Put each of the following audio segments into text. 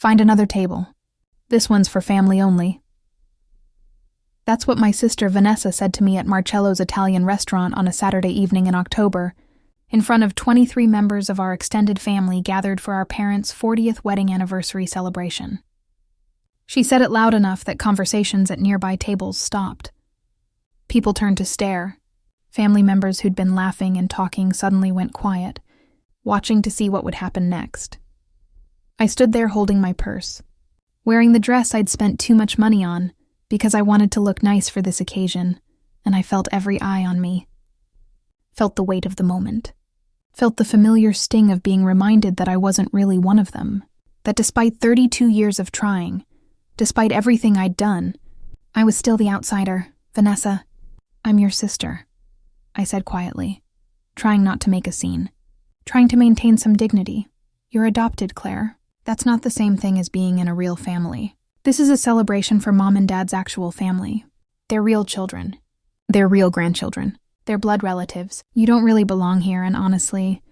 Find another table. This one's for family only. That's what my sister Vanessa said to me at Marcello's Italian restaurant on a Saturday evening in October, in front of 23 members of our extended family gathered for our parents' 40th wedding anniversary celebration. She said it loud enough that conversations at nearby tables stopped. People turned to stare. Family members who'd been laughing and talking suddenly went quiet, watching to see what would happen next. I stood there holding my purse, wearing the dress I'd spent too much money on because I wanted to look nice for this occasion, and I felt every eye on me. Felt the weight of the moment. Felt the familiar sting of being reminded that I wasn't really one of them, that despite 32 years of trying, despite everything I'd done, I was still the outsider. Vanessa, I'm your sister, I said quietly, trying not to make a scene, trying to maintain some dignity. You're adopted, Claire. That's not the same thing as being in a real family. This is a celebration for Mom and Dad's actual family. They're real children. They're real grandchildren. They're blood relatives. You don't really belong here, and honestly,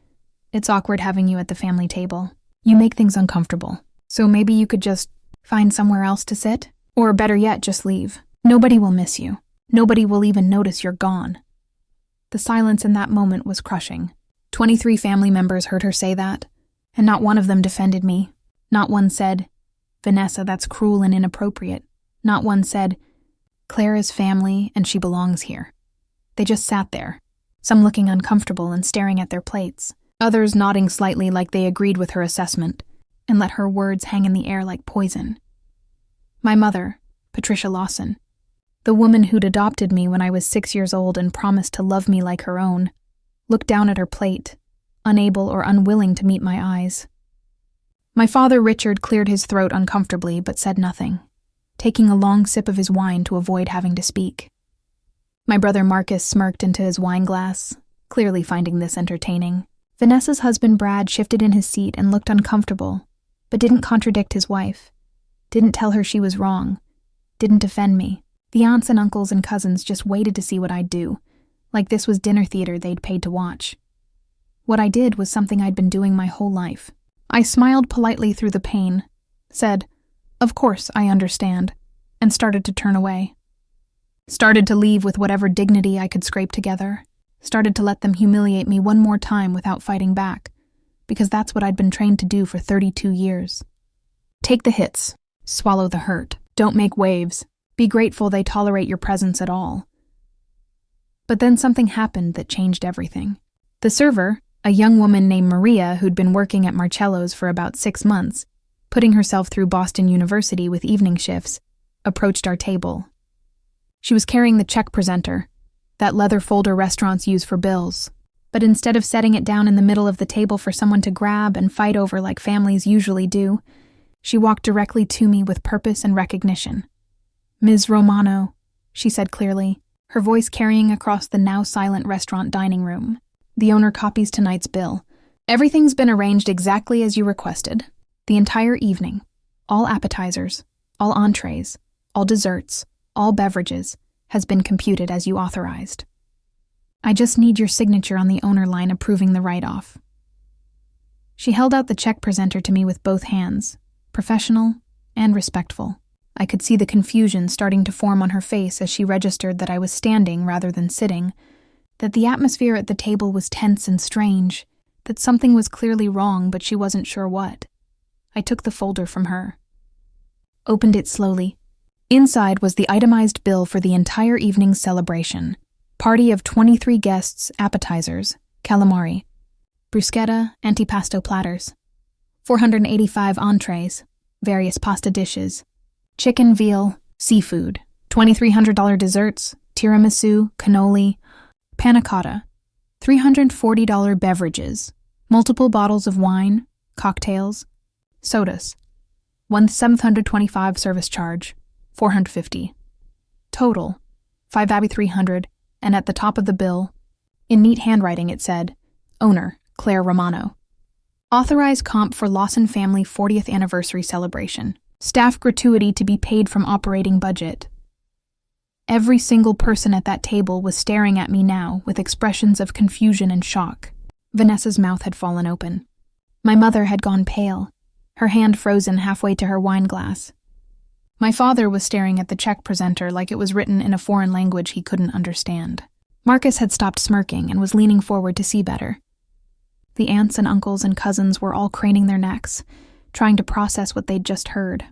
it's awkward having you at the family table. You make things uncomfortable. So maybe you could just find somewhere else to sit? Or better yet, just leave. Nobody will miss you. Nobody will even notice you're gone. The silence in that moment was crushing. 23 family members heard her say that, and not one of them defended me. Not one said, Vanessa, that's cruel and inappropriate. Not one said, Claire is family and she belongs here. They just sat there, some looking uncomfortable and staring at their plates, others nodding slightly like they agreed with her assessment, and let her words hang in the air like poison. My mother, Patricia Lawson, the woman who'd adopted me when I was 6 years old and promised to love me like her own, looked down at her plate, unable or unwilling to meet my eyes. My father, Richard, cleared his throat uncomfortably but said nothing, taking a long sip of his wine to avoid having to speak. My brother Marcus smirked into his wine glass, clearly finding this entertaining. Vanessa's husband Brad shifted in his seat and looked uncomfortable, but didn't contradict his wife, didn't tell her she was wrong, didn't defend me. The aunts and uncles and cousins just waited to see what I'd do, like this was dinner theater they'd paid to watch. What I did was something I'd been doing my whole life. I smiled politely through the pain, said, "Of course, I understand," and started to turn away. Started to leave with whatever dignity I could scrape together. Started to let them humiliate me one more time without fighting back, because that's what I'd been trained to do for 32 years. Take the hits. Swallow the hurt. Don't make waves. Be grateful they tolerate your presence at all. But then something happened that changed everything. The server, a young woman named Maria who'd been working at Marcello's for about 6 months, putting herself through Boston University with evening shifts, approached our table. She was carrying the check presenter, that leather folder restaurants use for bills, but instead of setting it down in the middle of the table for someone to grab and fight over like families usually do, she walked directly to me with purpose and recognition. "Ms. Romano," she said clearly, her voice carrying across the now silent restaurant dining room. "The owner copies tonight's bill. Everything's been arranged exactly as you requested. The entire evening. All appetizers, all entrees, all desserts, all beverages, has been computed as you authorized. I just need your signature on the owner line approving the write-off." She held out the check presenter to me with both hands, professional and respectful. I could see the confusion starting to form on her face as she registered that I was standing rather than sitting, that the atmosphere at the table was tense and strange, that something was clearly wrong but she wasn't sure what. I took the folder from her, opened it slowly. Inside was the itemized bill for the entire evening's celebration. Party of 23 guests, appetizers, calamari, bruschetta, antipasto platters, 485 entrees, various pasta dishes, chicken, veal, seafood, $2,300 desserts, tiramisu, cannoli, panna cotta, $340 beverages, multiple bottles of wine, cocktails, sodas, 1,725 service charge, $450. Total, $5,300, and at the top of the bill, in neat handwriting it said, "Owner, Claire Romano. Authorized comp for Lawson family 40th anniversary celebration. Staff gratuity to be paid from operating budget." Every single person at that table was staring at me now with expressions of confusion and shock. Vanessa's mouth had fallen open. My mother had gone pale, her hand frozen halfway to her wine glass. My father was staring at the check presenter like it was written in a foreign language he couldn't understand. Marcus had stopped smirking and was leaning forward to see better. The aunts and uncles and cousins were all craning their necks, trying to process what they'd just heard.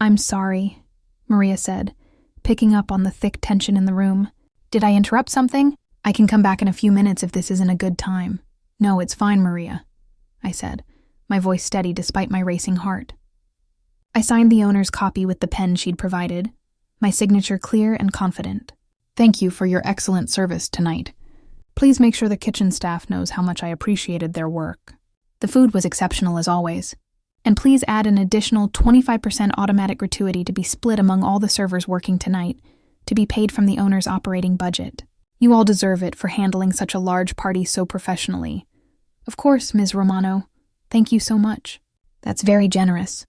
"I'm sorry," Maria said, picking up on the thick tension in the room. "Did I interrupt something? I can come back in a few minutes if this isn't a good time." "No, it's fine, Maria," I said, my voice steady despite my racing heart. I signed the owner's copy with the pen she'd provided, my signature clear and confident. "Thank you for your excellent service tonight. Please make sure the kitchen staff knows how much I appreciated their work. The food was exceptional as always. And please add an additional 25% automatic gratuity to be split among all the servers working tonight, to be paid from the owner's operating budget. You all deserve it for handling such a large party so professionally. Of course, Ms. Romano. Thank you so much." "That's very generous."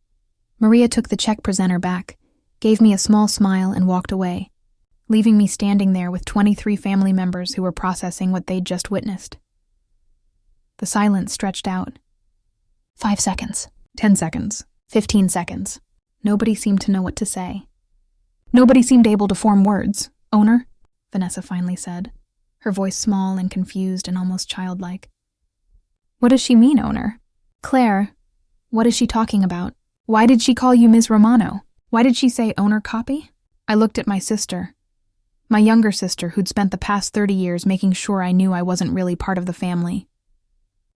Maria took the check presenter back, gave me a small smile, and walked away, leaving me standing there with 23 family members who were processing what they'd just witnessed. The silence stretched out. 5 seconds. 10 seconds. 15 seconds. Nobody seemed to know what to say. Nobody seemed able to form words. "Owner?" Vanessa finally said, her voice small and confused and almost childlike. "What does she mean, owner? Claire, what is she talking about? Why did she call you Ms. Romano? Why did she say owner copy?" I looked at my sister, my younger sister who'd spent the past 30 years making sure I knew I wasn't really part of the family,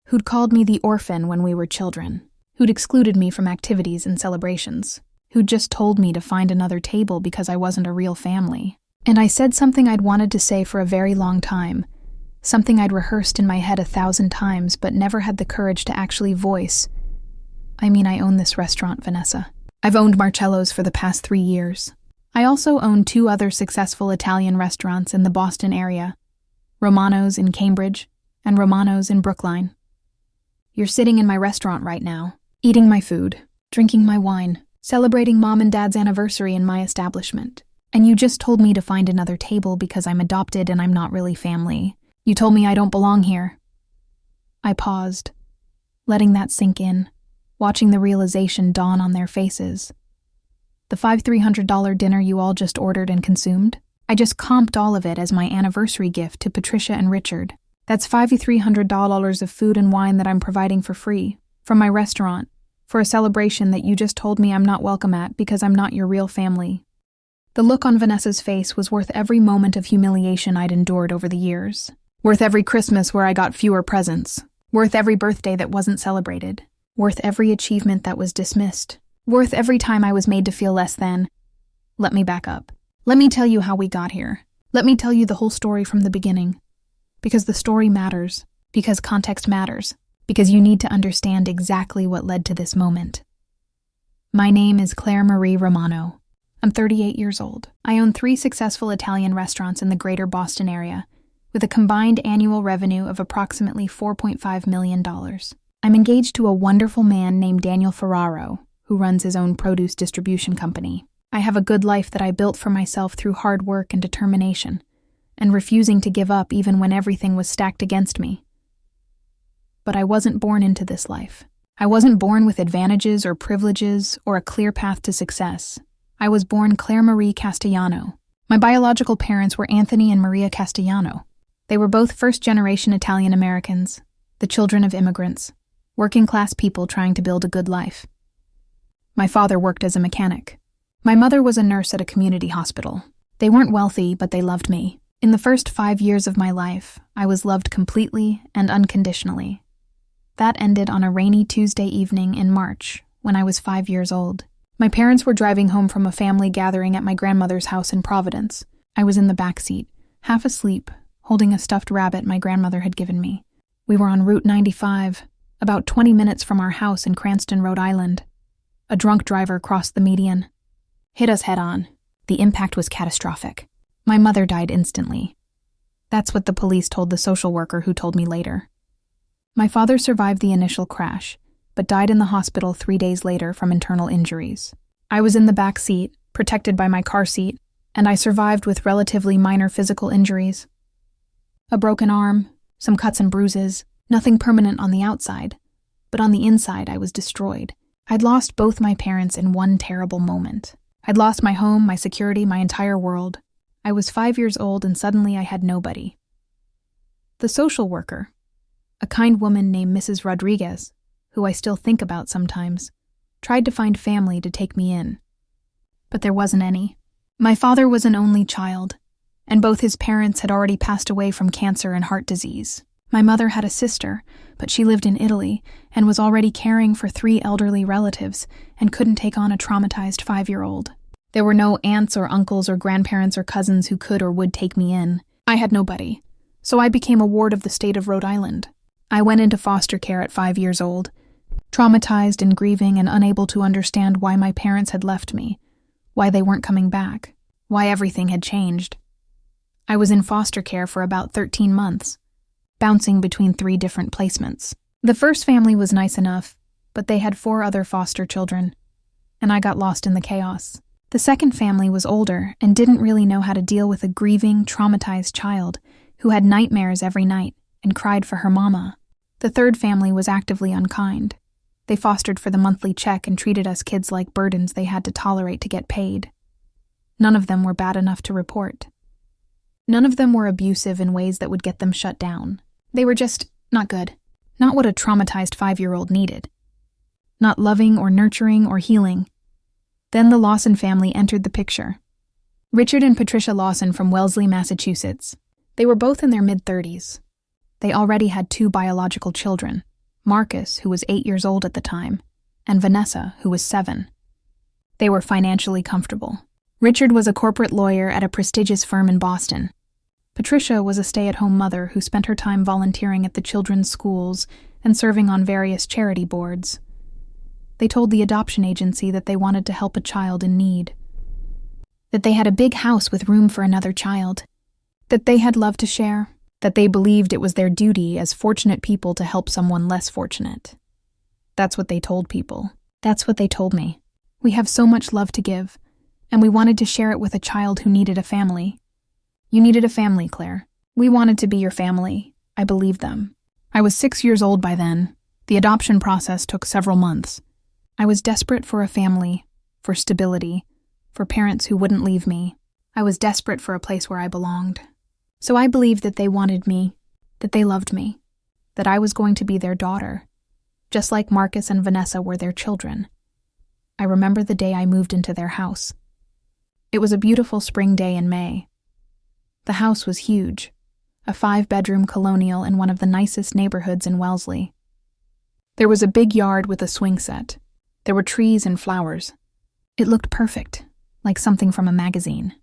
who'd called me the orphan when we were children, who'd excluded me from activities and celebrations, who'd just told me to find another table because I wasn't a real family. And I said something I'd wanted to say for a very long time, something I'd rehearsed in my head 1,000 times but never had the courage to actually voice. I mean, I own this restaurant, Vanessa. I've owned Marcello's for the past 3 years. I also own 2 other successful Italian restaurants in the Boston area, Romano's in Cambridge and Romano's in Brookline. You're sitting in my restaurant right now, eating my food, drinking my wine, celebrating Mom and Dad's anniversary in my establishment. And you just told me to find another table because I'm adopted and I'm not really family. You told me I don't belong here. I paused, letting that sink in, watching the realization dawn on their faces. The $300 dinner you all just ordered and consumed? I just comped all of it as my anniversary gift to Patricia and Richard. That's $5,300 of food and wine that I'm providing for free, from my restaurant, for a celebration that you just told me I'm not welcome at because I'm not your real family. The look on Vanessa's face was worth every moment of humiliation I'd endured over the years. Worth every Christmas where I got fewer presents. Worth every birthday that wasn't celebrated. Worth every achievement that was dismissed. Worth every time I was made to feel less than. Let me back up. Let me tell you how we got here. Let me tell you the whole story from the beginning. Because the story matters. Because context matters. Because you need to understand exactly what led to this moment. My name is Claire Marie Romano. I'm 38 years old. I own 3 successful Italian restaurants in the greater Boston area, with a combined annual revenue of approximately $4.5 million. I'm engaged to a wonderful man named Daniel Ferraro, who runs his own produce distribution company. I have a good life that I built for myself through hard work and determination, and refusing to give up even when everything was stacked against me. But I wasn't born into this life. I wasn't born with advantages or privileges or a clear path to success. I was born Claire Marie Castellano. My biological parents were Anthony and Maria Castellano. They were both first-generation Italian Americans, the children of immigrants, working-class people trying to build a good life. My father worked as a mechanic. My mother was a nurse at a community hospital. They weren't wealthy, but they loved me. In the first 5 years of my life, I was loved completely and unconditionally. That ended on a rainy Tuesday evening in March, when I was 5 years old. My parents were driving home from a family gathering at my grandmother's house in Providence. I was in the back seat, half asleep, holding a stuffed rabbit my grandmother had given me. We were on Route 95, about 20 minutes from our house in Cranston, Rhode Island. A drunk driver crossed the median, hit us head-on. The impact was catastrophic. My mother died instantly. That's what the police told the social worker who told me later. My father survived the initial crash, but died in the hospital 3 days later from internal injuries. I was in the back seat, protected by my car seat, and I survived with relatively minor physical injuries. A broken arm, some cuts and bruises, nothing permanent on the outside, but on the inside I was destroyed. I'd lost both my parents in one terrible moment. I'd lost my home, my security, my entire world. I was 5 years old and suddenly I had nobody. The social worker, a kind woman named Mrs. Rodriguez, who I still think about sometimes, tried to find family to take me in. But there wasn't any. My father was an only child, and both his parents had already passed away from cancer and heart disease. My mother had a sister, but she lived in Italy and was already caring for 3 elderly relatives and couldn't take on a traumatized 5-year-old. There were no aunts or uncles or grandparents or cousins who could or would take me in. I had nobody, so I became a ward of the state of Rhode Island. I went into foster care at 5 years old, traumatized and grieving and unable to understand why my parents had left me, why they weren't coming back, why everything had changed. I was in foster care for about 13 months, bouncing between 3 different placements. The first family was nice enough, but they had 4 other foster children, and I got lost in the chaos. The second family was older and didn't really know how to deal with a grieving, traumatized child who had nightmares every night and cried for her mama. The third family was actively unkind. They fostered for the monthly check and treated us kids like burdens they had to tolerate to get paid. None of them were bad enough to report. None of them were abusive in ways that would get them shut down. They were just not good. Not what a traumatized 5-year-old needed. Not loving or nurturing or healing. Then the Lawson family entered the picture. Richard and Patricia Lawson from Wellesley, Massachusetts. They were both in their mid-30s. They already had 2 biological children, Marcus, who was 8 years old at the time, and Vanessa, who was 7. They were financially comfortable. Richard was a corporate lawyer at a prestigious firm in Boston. Patricia was a stay-at-home mother who spent her time volunteering at the children's schools and serving on various charity boards. They told the adoption agency that they wanted to help a child in need, that they had a big house with room for another child, that they had love to share, that they believed it was their duty as fortunate people to help someone less fortunate. That's what they told people. That's what they told me. We have so much love to give, and we wanted to share it with a child who needed a family. You needed a family, Claire. We wanted to be your family. I believed them. I was 6 years old by then. The adoption process took several months. I was desperate for a family, for stability, for parents who wouldn't leave me. I was desperate for a place where I belonged. So I believed that they wanted me, that they loved me, that I was going to be their daughter, just like Marcus and Vanessa were their children. I remember the day I moved into their house. It was a beautiful spring day in May. The house was huge, a 5-bedroom colonial in one of the nicest neighborhoods in Wellesley. There was a big yard with a swing set. There were trees and flowers. It looked perfect, like something from a magazine.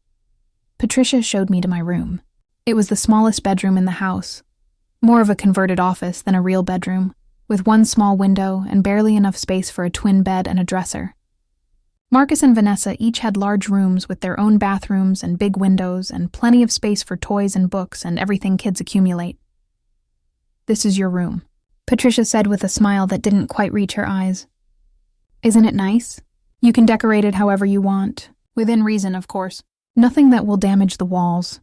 Patricia showed me to my room. It was the smallest bedroom in the house, more of a converted office than a real bedroom, with 1 small window and barely enough space for a twin bed and a dresser. Marcus and Vanessa each had large rooms with their own bathrooms and big windows and plenty of space for toys and books and everything kids accumulate. "This is your room," Patricia said with a smile that didn't quite reach her eyes. "Isn't it nice? You can decorate it however you want, within reason, of course. Nothing that will damage the walls."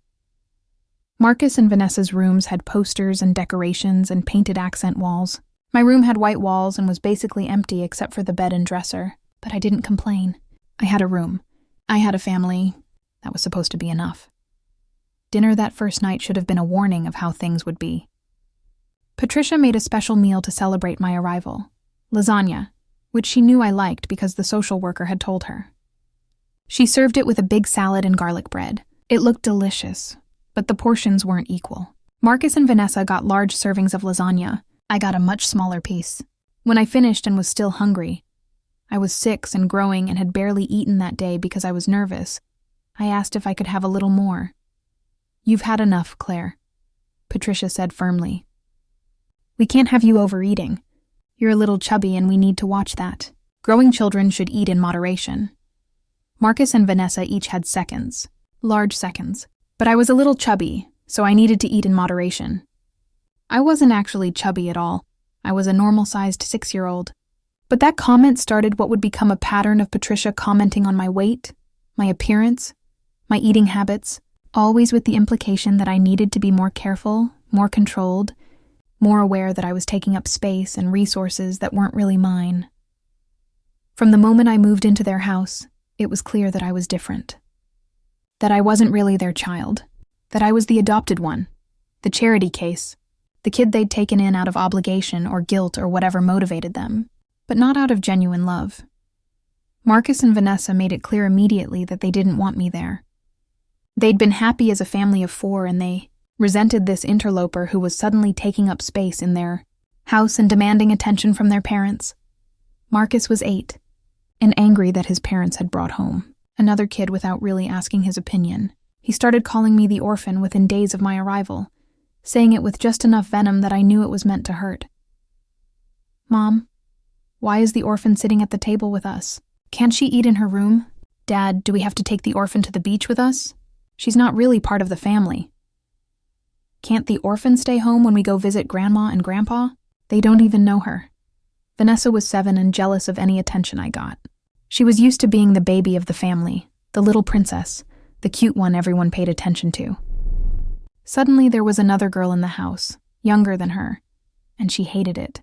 Marcus and Vanessa's rooms had posters and decorations and painted accent walls. My room had white walls and was basically empty except for the bed and dresser, but I didn't complain. I had a room. I had a family. That was supposed to be enough. Dinner that first night should have been a warning of how things would be. Patricia made a special meal to celebrate my arrival. Lasagna, which she knew I liked because the social worker had told her. She served it with a big salad and garlic bread. It looked delicious, but the portions weren't equal. Marcus and Vanessa got large servings of lasagna. I got a much smaller piece. When I finished and was still hungry, I was 6 and growing and had barely eaten that day because I was nervous. I asked if I could have a little more. "You've had enough, Claire," Patricia said firmly. "We can't have you overeating. You're a little chubby and we need to watch that. Growing children should eat in moderation." Marcus and Vanessa each had seconds, large seconds, but I was a little chubby, so I needed to eat in moderation. I wasn't actually chubby at all. I was a normal-sized 6-year-old. But that comment started what would become a pattern of Patricia commenting on my weight, my appearance, my eating habits, always with the implication that I needed to be more careful, more controlled, more aware that I was taking up space and resources that weren't really mine. From the moment I moved into their house, it was clear that I was different. That I wasn't really their child. That I was the adopted one, the charity case, the kid they'd taken in out of obligation or guilt or whatever motivated them, but not out of genuine love. Marcus and Vanessa made it clear immediately that they didn't want me there. They'd been happy as a family of 4, and they resented this interloper who was suddenly taking up space in their house and demanding attention from their parents. Marcus was 8, and angry that his parents had brought home another kid without really asking his opinion. He started calling me the orphan within days of my arrival, saying it with just enough venom that I knew it was meant to hurt. "Mom, why is the orphan sitting at the table with us? Can't she eat in her room? Dad, do we have to take the orphan to the beach with us? She's not really part of the family. Can't the orphan stay home when we go visit Grandma and Grandpa? They don't even know her." Vanessa was 7 and jealous of any attention I got. She was used to being the baby of the family, the little princess, the cute one everyone paid attention to. Suddenly there was another girl in the house, younger than her, and she hated it.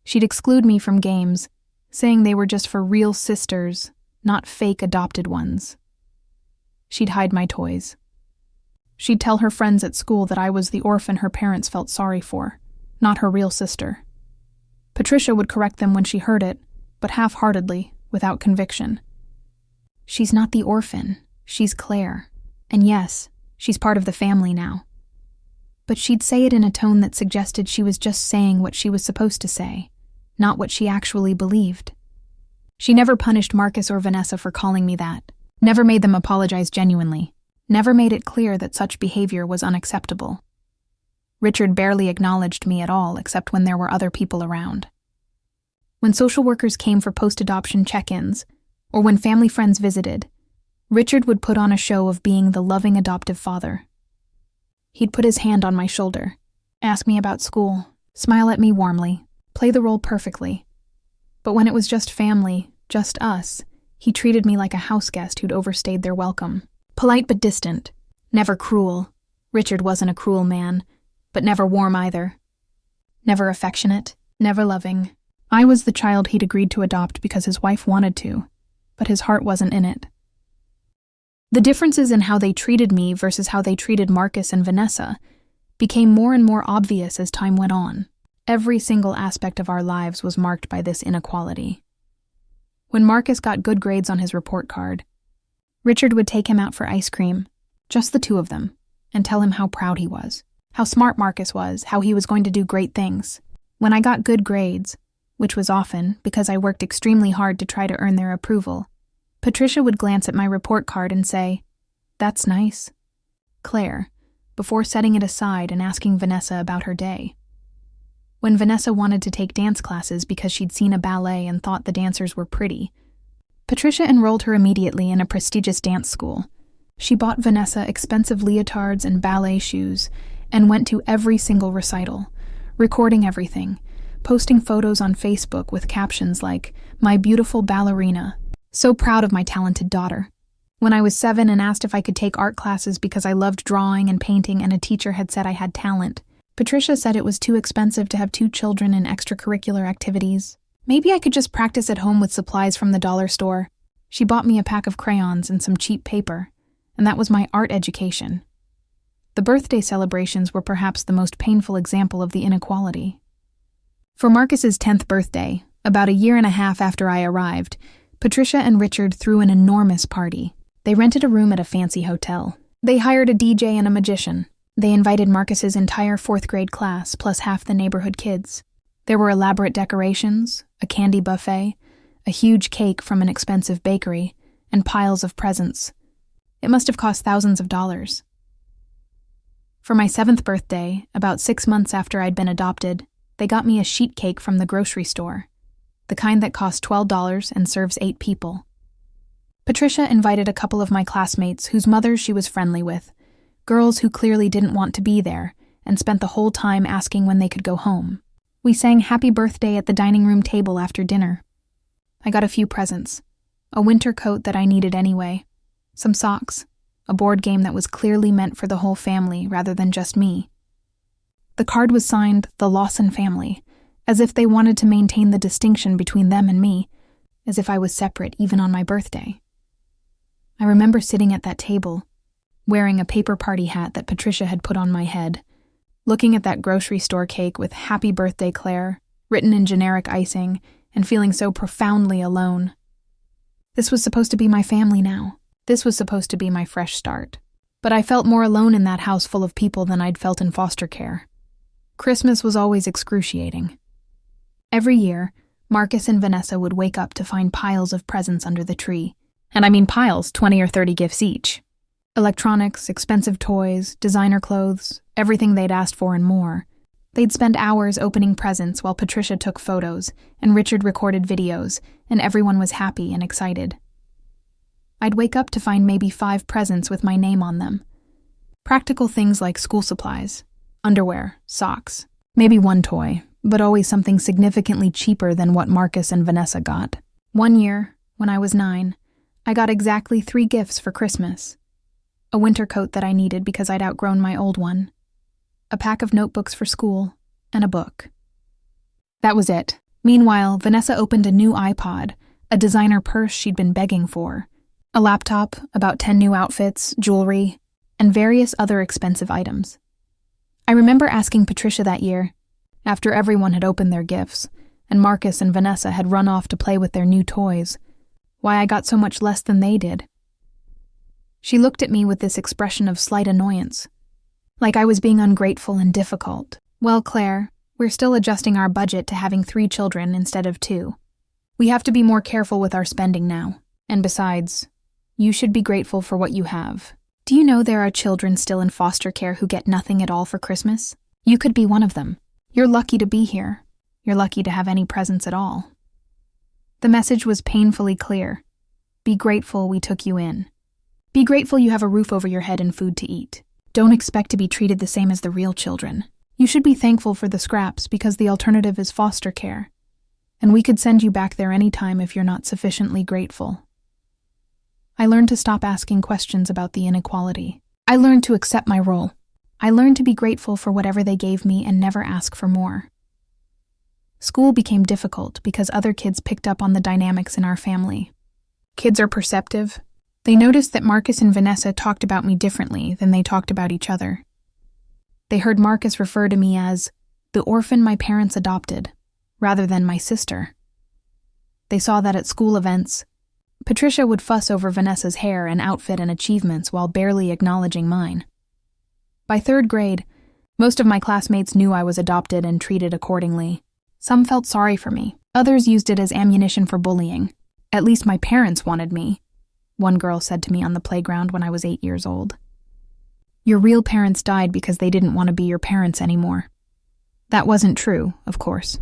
She'd exclude me from games, saying they were just for real sisters, not fake adopted ones. She'd hide my toys. She'd tell her friends at school that I was the orphan her parents felt sorry for, not her real sister. Patricia would correct them when she heard it, but half-heartedly, without conviction. "She's not the orphan, she's Claire. And yes, she's part of the family now." But she'd say it in a tone that suggested she was just saying what she was supposed to say, not what she actually believed. She never punished Marcus or Vanessa for calling me that, never made them apologize genuinely, never made it clear that such behavior was unacceptable. Richard barely acknowledged me at all except when there were other people around. When social workers came for post-adoption check-ins, or when family friends visited, Richard would put on a show of being the loving adoptive father. He'd put his hand on my shoulder, ask me about school, smile at me warmly, play the role perfectly. But when it was just family, just us, he treated me like a houseguest who'd overstayed their welcome. Polite but distant, never cruel. Richard wasn't a cruel man, but never warm either. Never affectionate, never loving. I was the child he'd agreed to adopt because his wife wanted to, but his heart wasn't in it. The differences in how they treated me versus how they treated Marcus and Vanessa became more and more obvious as time went on. Every single aspect of our lives was marked by this inequality. When Marcus got good grades on his report card, Richard would take him out for ice cream, just the 2 of them, and tell him how proud he was, how smart Marcus was, how he was going to do great things. When I got good grades, which was often because I worked extremely hard to try to earn their approval, Patricia would glance at my report card and say, "That's nice, Claire," before setting it aside and asking Vanessa about her day. When Vanessa wanted to take dance classes because she'd seen a ballet and thought the dancers were pretty, Patricia enrolled her immediately in a prestigious dance school. She bought Vanessa expensive leotards and ballet shoes and went to every single recital, recording everything, posting photos on Facebook with captions like, "My beautiful ballerina, so proud of my talented daughter." When I was 7 and asked if I could take art classes because I loved drawing and painting and a teacher had said I had talent, Patricia said it was too expensive to have 2 children in extracurricular activities. Maybe I could just practice at home with supplies from the dollar store. She bought me a pack of crayons and some cheap paper, and that was my art education. The birthday celebrations were perhaps the most painful example of the inequality. For Marcus's 10th birthday, about a year and a half after I arrived, Patricia and Richard threw an enormous party. They rented a room at a fancy hotel. They hired a DJ and a magician. They invited Marcus's entire 4th grade class, plus half the neighborhood kids. There were elaborate decorations, a candy buffet, a huge cake from an expensive bakery, and piles of presents. It must have cost thousands of dollars. For my 7th birthday, about 6 months after I'd been adopted, they got me a sheet cake from the grocery store, the kind that costs $12 and serves 8 people. Patricia invited a couple of my classmates whose mothers she was friendly with, girls who clearly didn't want to be there, and spent the whole time asking when they could go home. We sang Happy Birthday at the dining room table after dinner. I got a few presents, a winter coat that I needed anyway, some socks, a board game that was clearly meant for the whole family rather than just me. The card was signed The Lawson Family, as if they wanted to maintain the distinction between them and me, as if I was separate even on my birthday. I remember sitting at that table, wearing a paper party hat that Patricia had put on my head, looking at that grocery store cake with "Happy Birthday, Claire" written in generic icing, and feeling so profoundly alone. This was supposed to be my family now. This was supposed to be my fresh start. But I felt more alone in that house full of people than I'd felt in foster care. Christmas was always excruciating. Every year, Marcus and Vanessa would wake up to find piles of presents under the tree. And I mean piles, 20 or 30 gifts each. Electronics, expensive toys, designer clothes, everything they'd asked for and more. They'd spend hours opening presents while Patricia took photos and Richard recorded videos, and everyone was happy and excited. I'd wake up to find maybe 5 presents with my name on them. Practical things like school supplies, underwear, socks, maybe one toy, but always something significantly cheaper than what Marcus and Vanessa got. One year, when I was 9, I got exactly 3 gifts for Christmas. A winter coat that I needed because I'd outgrown my old one, a pack of notebooks for school, and a book. That was it. Meanwhile, Vanessa opened a new iPod, a designer purse she'd been begging for, a laptop, about 10 new outfits, jewelry, and various other expensive items. I remember asking Patricia that year, after everyone had opened their gifts, and Marcus and Vanessa had run off to play with their new toys, why I got so much less than they did. She looked at me with this expression of slight annoyance, like I was being ungrateful and difficult. Well, Claire, we're still adjusting our budget to having 3 children instead of 2. We have to be more careful with our spending now. And besides, you should be grateful for what you have. Do you know there are children still in foster care who get nothing at all for Christmas? You could be one of them. You're lucky to be here. You're lucky to have any presents at all. The message was painfully clear. Be grateful we took you in. Be grateful you have a roof over your head and food to eat. Don't expect to be treated the same as the real children. You should be thankful for the scraps because the alternative is foster care. And we could send you back there anytime if you're not sufficiently grateful. I learned to stop asking questions about the inequality. I learned to accept my role. I learned to be grateful for whatever they gave me and never ask for more. School became difficult because other kids picked up on the dynamics in our family. Kids are perceptive. They noticed that Marcus and Vanessa talked about me differently than they talked about each other. They heard Marcus refer to me as the orphan my parents adopted, rather than my sister. They saw that at school events, Patricia would fuss over Vanessa's hair and outfit and achievements while barely acknowledging mine. By 3rd grade, most of my classmates knew I was adopted and treated accordingly. Some felt sorry for me. Others used it as ammunition for bullying. At least my parents wanted me, one girl said to me on the playground when I was 8 years old. Your real parents died because they didn't want to be your parents anymore. That wasn't true, of course.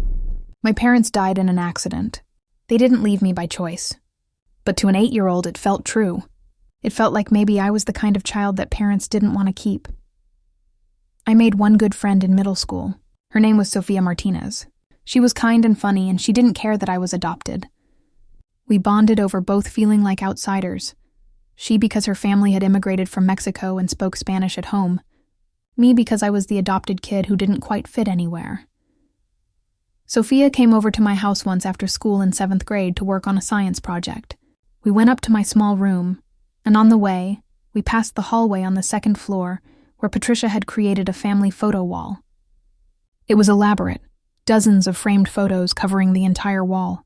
My parents died in an accident. They didn't leave me by choice. But to an 8-year-old, it felt true. It felt like maybe I was the kind of child that parents didn't want to keep. I made one good friend in middle school. Her name was Sophia Martinez. She was kind and funny, and she didn't care that I was adopted. We bonded over both feeling like outsiders. She because her family had immigrated from Mexico and spoke Spanish at home. Me because I was the adopted kid who didn't quite fit anywhere. Sophia came over to my house once after school in 7th grade to work on a science project. We went up to my small room, and on the way, we passed the hallway on the 2nd floor where Patricia had created a family photo wall. It was elaborate, dozens of framed photos covering the entire wall.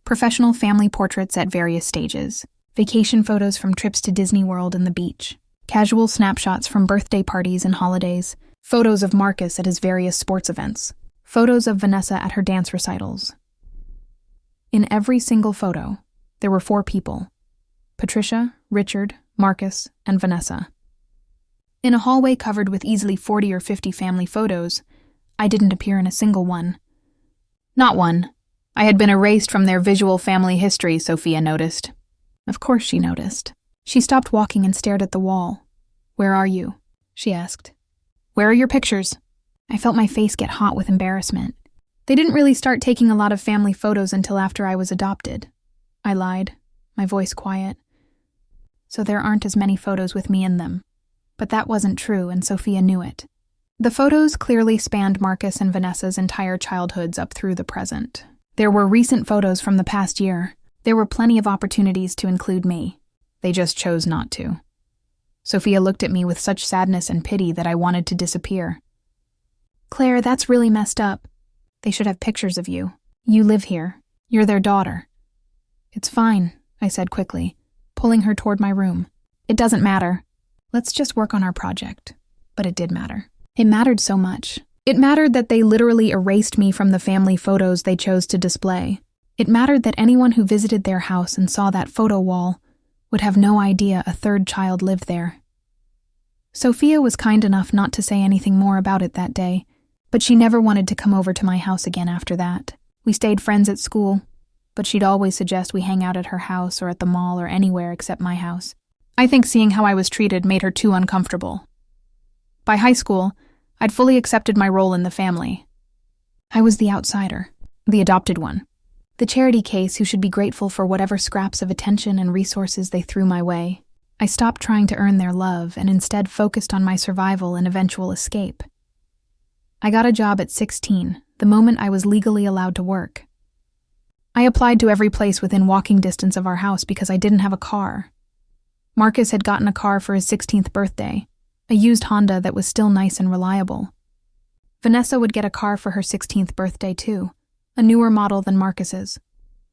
Professional family portraits at various stages, vacation photos from trips to Disney World and the beach, casual snapshots from birthday parties and holidays, photos of Marcus at his various sports events, photos of Vanessa at her dance recitals. In every single photo, there were 4 people: Patricia, Richard, Marcus, and Vanessa. In a hallway covered with easily 40 or 50 family photos, I didn't appear in a single one. Not one. I had been erased from their visual family history, Sophia noticed. Of course she noticed. She stopped walking and stared at the wall. "Where are you?" she asked. "Where are your pictures?" I felt my face get hot with embarrassment. They didn't really start taking a lot of family photos until after I was adopted. I lied, my voice quiet. So there aren't as many photos with me in them. But that wasn't true, and Sophia knew it. The photos clearly spanned Marcus and Vanessa's entire childhoods up through the present. There were recent photos from the past year. There were plenty of opportunities to include me. They just chose not to. Sophia looked at me with such sadness and pity that I wanted to disappear. "Claire, that's really messed up. They should have pictures of you. You live here. You're their daughter." "It's fine," I said quickly, pulling her toward my room. "It doesn't matter. Let's just work on our project." But it did matter. It mattered so much. It mattered that they literally erased me from the family photos they chose to display. It mattered that anyone who visited their house and saw that photo wall would have no idea a third child lived there. Sophia was kind enough not to say anything more about it that day, but she never wanted to come over to my house again after that. We stayed friends at school, but she'd always suggest we hang out at her house or at the mall or anywhere except my house. I think seeing how I was treated made her too uncomfortable. By high school, I'd fully accepted my role in the family. I was the outsider, the adopted one, the charity case who should be grateful for whatever scraps of attention and resources they threw my way. I stopped trying to earn their love and instead focused on my survival and eventual escape. I got a job at 16, the moment I was legally allowed to work. I applied to every place within walking distance of our house because I didn't have a car. Marcus had gotten a car for his 16th birthday, a used Honda that was still nice and reliable. Vanessa would get a car for her 16th birthday too, a newer model than Marcus's.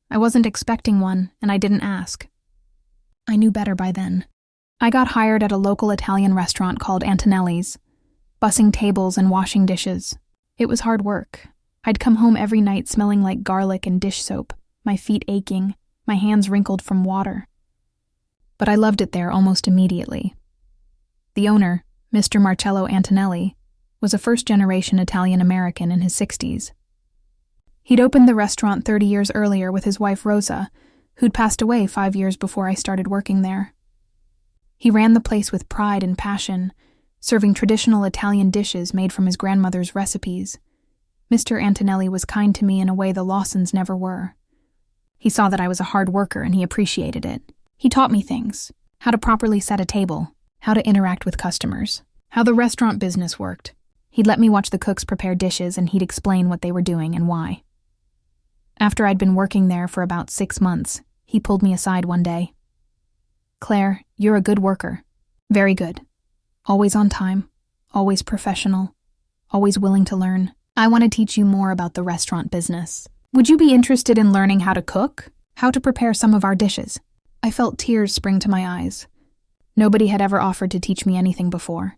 I wasn't expecting one, and I didn't ask. I knew better by then. I got hired at a local Italian restaurant called Antonelli's, bussing tables and washing dishes. It was hard work. I'd come home every night smelling like garlic and dish soap, my feet aching, my hands wrinkled from water. But I loved it there almost immediately. The owner, Mr. Marcello Antonelli, was a first-generation Italian-American in his 60s. He'd opened the restaurant 30 years earlier with his wife Rosa, who'd passed away 5 years before I started working there. He ran the place with pride and passion, serving traditional Italian dishes made from his grandmother's recipes. Mr. Antonelli was kind to me in a way the Lawsons never were. He saw that I was a hard worker and he appreciated it. He taught me things: how to properly set a table, how to interact with customers, how the restaurant business worked. He'd let me watch the cooks prepare dishes and he'd explain what they were doing and why. After I'd been working there for about 6 months, he pulled me aside one day. "Claire, you're a good worker. Very good. Always on time, always professional, always willing to learn. I want to teach you more about the restaurant business. Would you be interested in learning how to cook? How to prepare some of our dishes?" I felt tears spring to my eyes. Nobody had ever offered to teach me anything before.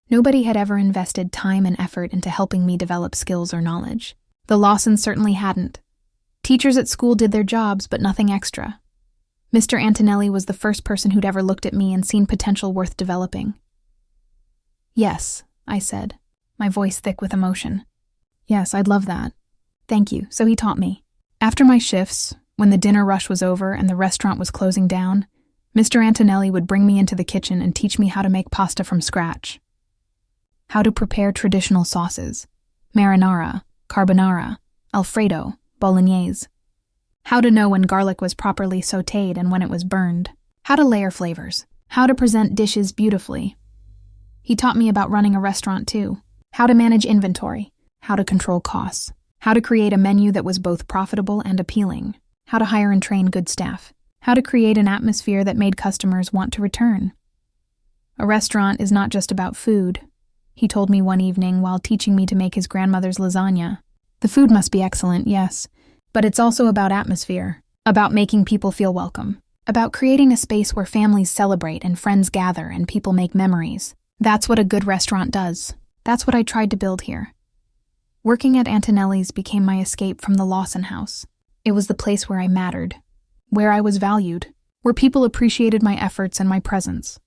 Nobody had ever invested time and effort into helping me develop skills or knowledge. The Lawsons certainly hadn't. Teachers at school did their jobs, but nothing extra. Mr. Antonelli was the first person who'd ever looked at me and seen potential worth developing. "Yes," I said, my voice thick with emotion. "Yes, I'd love that. Thank you." So he taught me. After my shifts, when the dinner rush was over and the restaurant was closing down, Mr. Antonelli would bring me into the kitchen and teach me how to make pasta from scratch. How to prepare traditional sauces: marinara, carbonara, Alfredo, bolognese. How to know when garlic was properly sautéed and when it was burned. How to layer flavors. How to present dishes beautifully. He taught me about running a restaurant too. How to manage inventory. How to control costs. How to create a menu that was both profitable and appealing. How to hire and train good staff. How to create an atmosphere that made customers want to return. A restaurant is not just about food, he told me one evening while teaching me to make his grandmother's lasagna. The food must be excellent, yes, but it's also about atmosphere, about making people feel welcome, about creating a space where families celebrate and friends gather and people make memories. That's what a good restaurant does. That's what I tried to build here. Working at Antonelli's became my escape from the Lawson house. It was the place where I mattered, where I was valued, where people appreciated my efforts and my presence.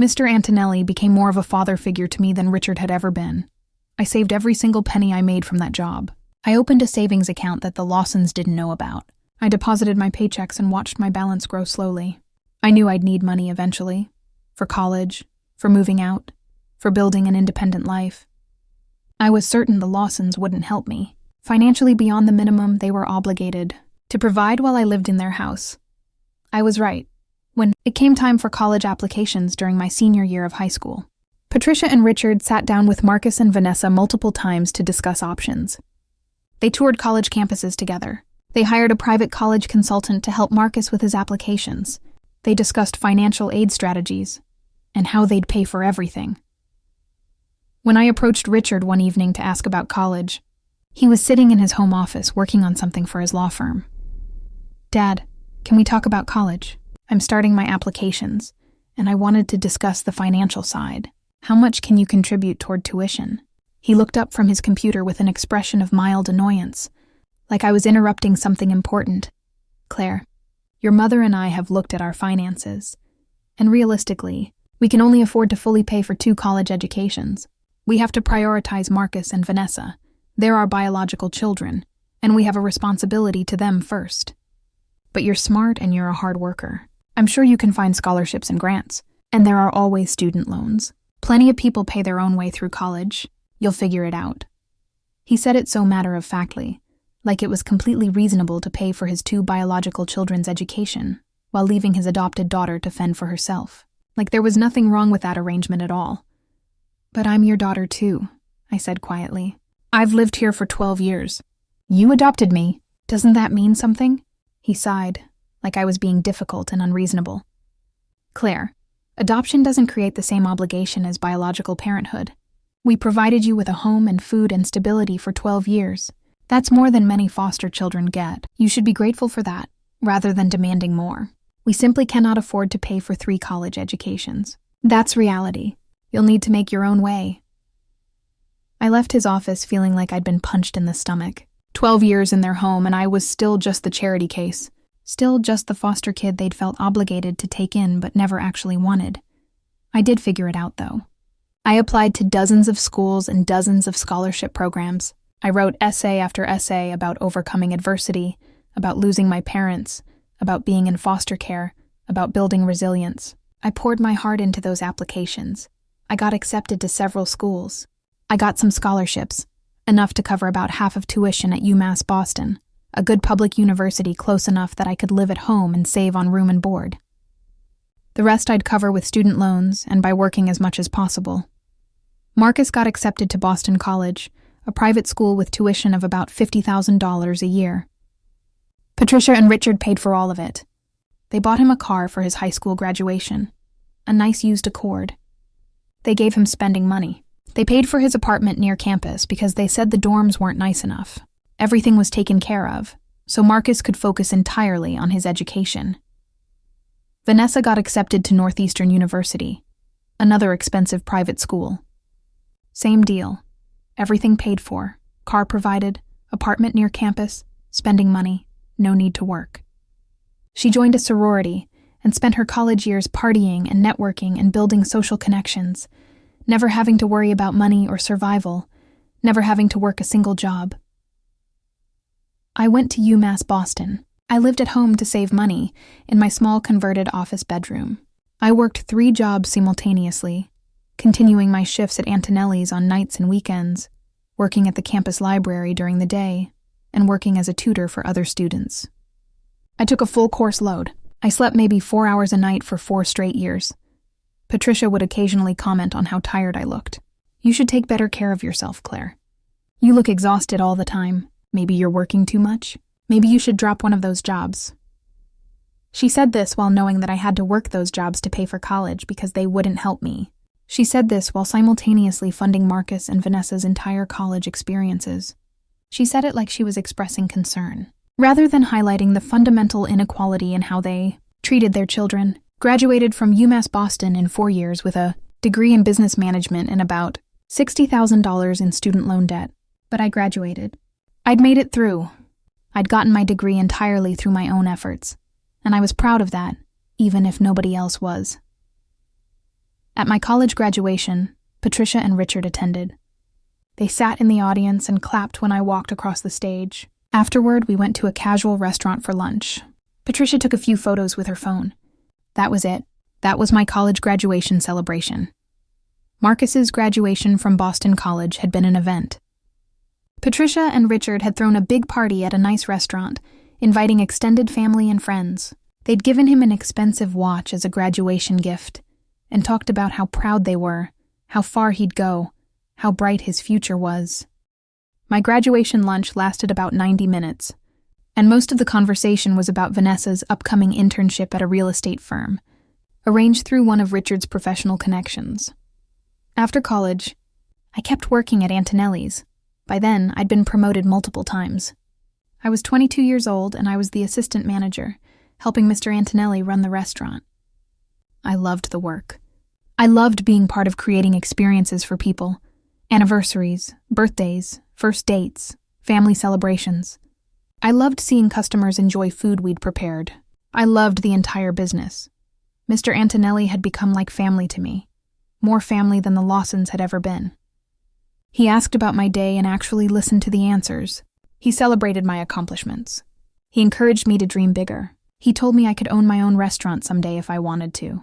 Mr. Antonelli became more of a father figure to me than Richard had ever been. I saved every single penny I made from that job. I opened a savings account that the Lawsons didn't know about. I deposited my paychecks and watched my balance grow slowly. I knew I'd need money eventually. For college, for moving out, for building an independent life. I was certain the Lawsons wouldn't help me. Financially beyond the minimum they were obligated to provide while I lived in their house. I was right. When it came time for college applications during my senior year of high school, Patricia and Richard sat down with Marcus and Vanessa multiple times to discuss options. They toured college campuses together. They hired a private college consultant to help Marcus with his applications. They discussed financial aid strategies and how they'd pay for everything. When I approached Richard one evening to ask about college, he was sitting in his home office working on something for his law firm. "Dad, can we talk about college? I'm starting my applications, and I wanted to discuss the financial side. How much can you contribute toward tuition?" He looked up from his computer with an expression of mild annoyance, like I was interrupting something important. "Claire, your mother and I have looked at our finances, and realistically, we can only afford to fully pay for 2 college educations. We have to prioritize Marcus and Vanessa. They're our biological children, and we have a responsibility to them first. But you're smart and you're a hard worker. I'm sure you can find scholarships and grants, and there are always student loans. Plenty of people pay their own way through college. You'll figure it out." He said it so matter-of-factly, like it was completely reasonable to pay for his 2 biological children's education, while leaving his adopted daughter to fend for herself. Like there was nothing wrong with that arrangement at all. "But I'm your daughter too," I said quietly. "I've lived here for 12 years. You adopted me. Doesn't that mean something?" He sighed, like I was being difficult and unreasonable. "Claire, adoption doesn't create the same obligation as biological parenthood. We provided you with a home and food and stability for 12 years. That's more than many foster children get. You should be grateful for that, rather than demanding more. We simply cannot afford to pay for 3 college educations. That's reality. You'll need to make your own way." I left his office feeling like I'd been punched in the stomach. 12 years in their home, and I was still just the charity case. Still just the foster kid they'd felt obligated to take in but never actually wanted. I did figure it out, though. I applied to dozens of schools and dozens of scholarship programs. I wrote essay after essay about overcoming adversity, about losing my parents, about being in foster care, about building resilience. I poured my heart into those applications. I got accepted to several schools. I got some scholarships, enough to cover about half of tuition at UMass Boston, a good public university close enough that I could live at home and save on room and board. The rest I'd cover with student loans and by working as much as possible. Marcus got accepted to Boston College, a private school with tuition of about $50,000 a year. Patricia and Richard paid for all of it. They bought him a car for his high school graduation, a nice used Accord. They gave him spending money. They paid for his apartment near campus because they said the dorms weren't nice enough. Everything was taken care of, so Marcus could focus entirely on his education. Vanessa got accepted to Northeastern University, another expensive private school. Same deal. Everything paid for, car provided, apartment near campus, spending money, no need to work. She joined a sorority and spent her college years partying and networking and building social connections, never having to worry about money or survival, never having to work a single job. I went to UMass Boston. I lived at home to save money in my small converted office bedroom. I worked 3 jobs simultaneously, continuing my shifts at Antonelli's on nights and weekends, working at the campus library during the day, and working as a tutor for other students. I took a full course load. I slept maybe 4 hours a night for 4 straight years. Patricia would occasionally comment on how tired I looked. "You should take better care of yourself, Claire. You look exhausted all the time. Maybe you're working too much. Maybe you should drop one of those jobs." She said this while knowing that I had to work those jobs to pay for college because they wouldn't help me. She said this while simultaneously funding Marcus and Vanessa's entire college experiences. She said it like she was expressing concern, rather than highlighting the fundamental inequality in how they treated their children. Graduated from UMass Boston in 4 years with a degree in business management and about $60,000 in student loan debt. But I graduated. I'd made it through. I'd gotten my degree entirely through my own efforts, and I was proud of that, even if nobody else was. At my college graduation, Patricia and Richard attended. They sat in the audience and clapped when I walked across the stage. Afterward, we went to a casual restaurant for lunch. Patricia took a few photos with her phone. That was it. That was my college graduation celebration. Marcus's graduation from Boston College had been an event. Patricia and Richard had thrown a big party at a nice restaurant, inviting extended family and friends. They'd given him an expensive watch as a graduation gift, and talked about how proud they were how far he'd go, how bright his future was. My graduation lunch lasted about 90 minutes, and most of the conversation was about Vanessa's upcoming internship at a real estate firm, arranged through one of Richard's professional connections. After college, I kept working at Antonelli's. By then, I'd been promoted multiple times. I was 22 years old, and I was the assistant manager, helping Mr. Antonelli run the restaurant. I loved the work. I loved being part of creating experiences for people, anniversaries, birthdays, first dates, family celebrations. I loved seeing customers enjoy food we'd prepared. I loved the entire business. Mr. Antonelli had become like family to me, more family than the Lawsons had ever been. He asked about my day and actually listened to the answers. He celebrated my accomplishments. He encouraged me to dream bigger. He told me I could own my own restaurant someday if I wanted to.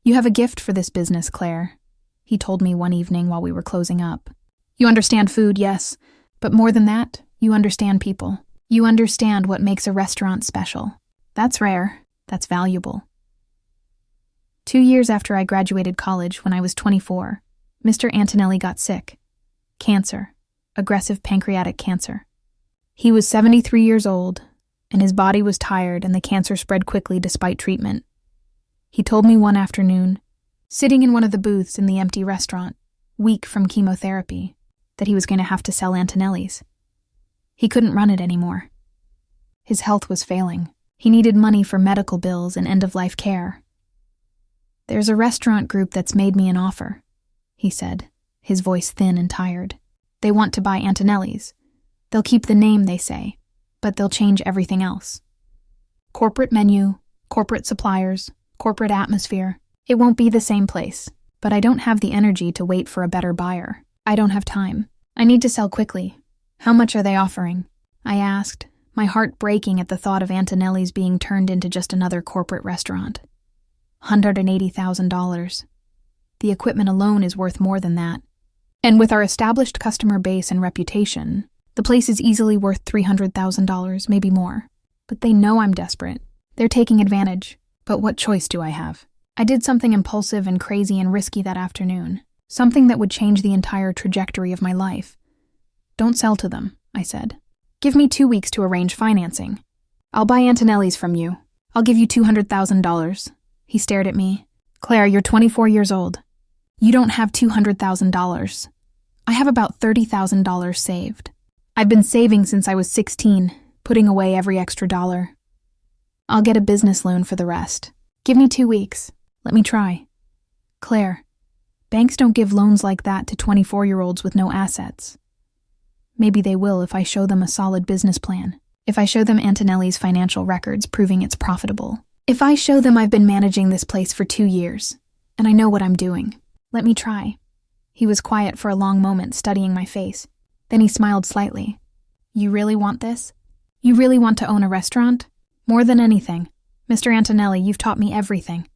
"You have a gift for this business, Claire," he told me one evening while we were closing up. "You understand food, yes, but more than that, you understand people. You understand what makes a restaurant special. That's rare. That's valuable." 2 years after I graduated college, when I was 24, Mr. Antonelli got sick. Cancer. Aggressive pancreatic cancer. He was 73 years old, and his body was tired, and the cancer spread quickly despite treatment. He told me one afternoon, sitting in one of the booths in the empty restaurant, weak from chemotherapy, that he was going to have to sell Antonelli's. He couldn't run it anymore. His health was failing. He needed money for medical bills and end-of-life care. "There's a restaurant group that's made me an offer," he said, his voice thin and tired. "They want to buy Antonelli's. They'll keep the name, they say, but they'll change everything else. Corporate menu, corporate suppliers, corporate atmosphere. It won't be the same place, but I don't have the energy to wait for a better buyer. I don't have time. I need to sell quickly. How much are they offering?" I asked, my heart breaking at the thought of Antonelli's being turned into just another corporate restaurant. $180,000. The equipment alone is worth more than that. And with our established customer base and reputation, the place is easily worth $300,000, maybe more. But they know I'm desperate. They're taking advantage. But what choice do I have? I did something impulsive and crazy and risky that afternoon, something that would change the entire trajectory of my life. "Don't sell to them," I said. "Give me 2 weeks to arrange financing. I'll buy Antonelli's from you. I'll give you $200,000. He stared at me. "Claire, you're 24 years old. You don't have $200,000. I have about $30,000 saved. I've been saving since I was 16, putting away every extra dollar. I'll get a business loan for the rest. Give me 2 weeks. Let me try." "Claire, banks don't give loans like that to 24-year-olds with no assets." "Maybe they will if I show them a solid business plan. If I show them Antonelli's financial records proving it's profitable. If I show them I've been managing this place for 2 years, and I know what I'm doing. Let me try." He was quiet for a long moment, studying my face. Then he smiled slightly. "You really want this? You really want to own a restaurant? More than anything. Mr. Antonelli, you've taught me everything.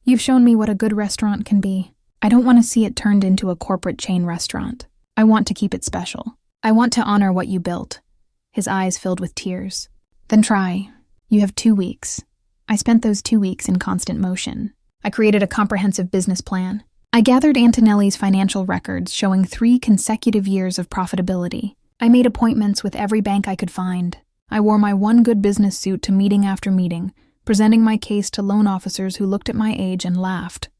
You've shown me what a good restaurant can be. I don't want to see it turned into a corporate chain restaurant. I want to keep it special. I want to honor what you built." His eyes filled with tears. "Then try. You have 2 weeks. I spent those 2 weeks in constant motion. I created a comprehensive business plan. I gathered Antonelli's financial records showing 3 consecutive years of profitability. I made appointments with every bank I could find. I wore my one good business suit to meeting after meeting, presenting my case to loan officers who looked at my age and laughed.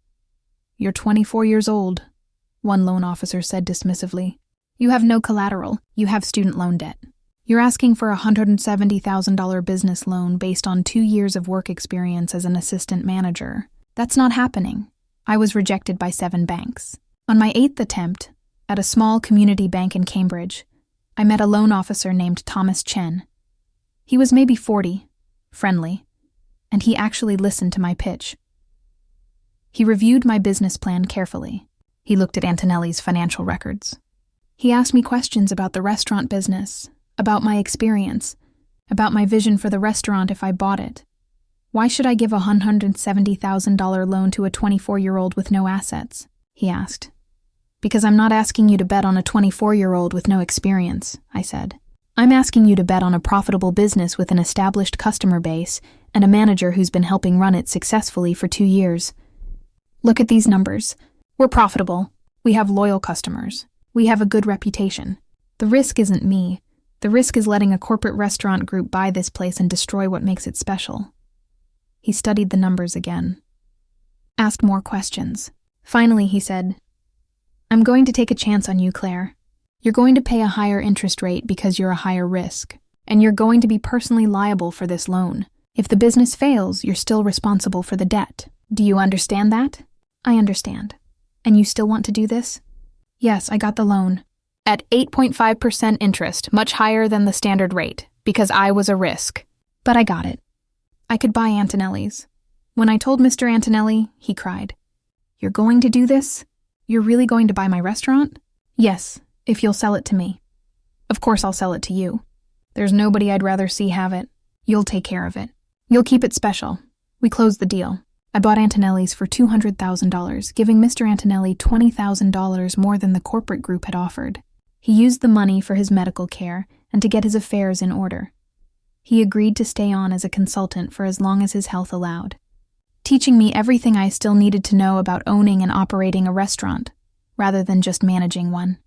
"You're 24 years old," one loan officer said dismissively. "You have no collateral. You have student loan debt. You're asking for a $170,000 business loan based on 2 years of work experience as an assistant manager. That's not happening." I was rejected by 7 banks. On my 8th attempt, at a small community bank in Cambridge, I met a loan officer named Thomas Chen. He was maybe 40, friendly, and he actually listened to my pitch. He reviewed my business plan carefully. He looked at Antonelli's financial records. He asked me questions about the restaurant business, about my experience, about my vision for the restaurant if I bought it. "Why should I give a $170,000 loan to a 24-year-old with no assets?" he asked. "Because I'm not asking you to bet on a 24-year-old with no experience," I said. "I'm asking you to bet on a profitable business with an established customer base and a manager who's been helping run it successfully for 2 years. Look at these numbers. We're profitable. We have loyal customers. We have a good reputation. The risk isn't me. The risk is letting a corporate restaurant group buy this place and destroy what makes it special." He studied the numbers again. Asked more questions. Finally, he said, "I'm going to take a chance on you, Claire. You're going to pay a higher interest rate because you're a higher risk, and you're going to be personally liable for this loan. If the business fails, you're still responsible for the debt. Do you understand that?" "I understand. And you still want to do this?" "Yes, I got the loan. At 8.5% interest, much higher than the standard rate, because I was a risk. But I got it. I could buy Antonelli's. When I told Mr. Antonelli, he cried, 'You're going to do this? You're really going to buy my restaurant?' 'Yes, if you'll sell it to me.' 'Of course I'll sell it to you. There's nobody I'd rather see have it. You'll take care of it. You'll keep it special.' We closed the deal. I bought Antonelli's for $200,000, giving Mr. Antonelli $20,000 more than the corporate group had offered. He used the money for his medical care and to get his affairs in order. He agreed to stay on as a consultant for as long as his health allowed, teaching me everything I still needed to know about owning and operating a restaurant, rather than just managing one.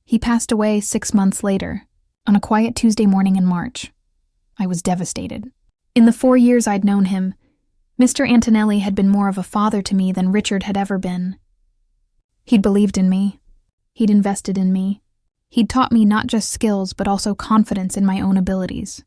He passed away 6 months later, on a quiet Tuesday morning in March. I was devastated. In the 4 years I'd known him, Mr. Antonelli had been more of a father to me than Richard had ever been. He'd believed in me. He'd invested in me. He'd taught me not just skills, but also confidence in my own abilities.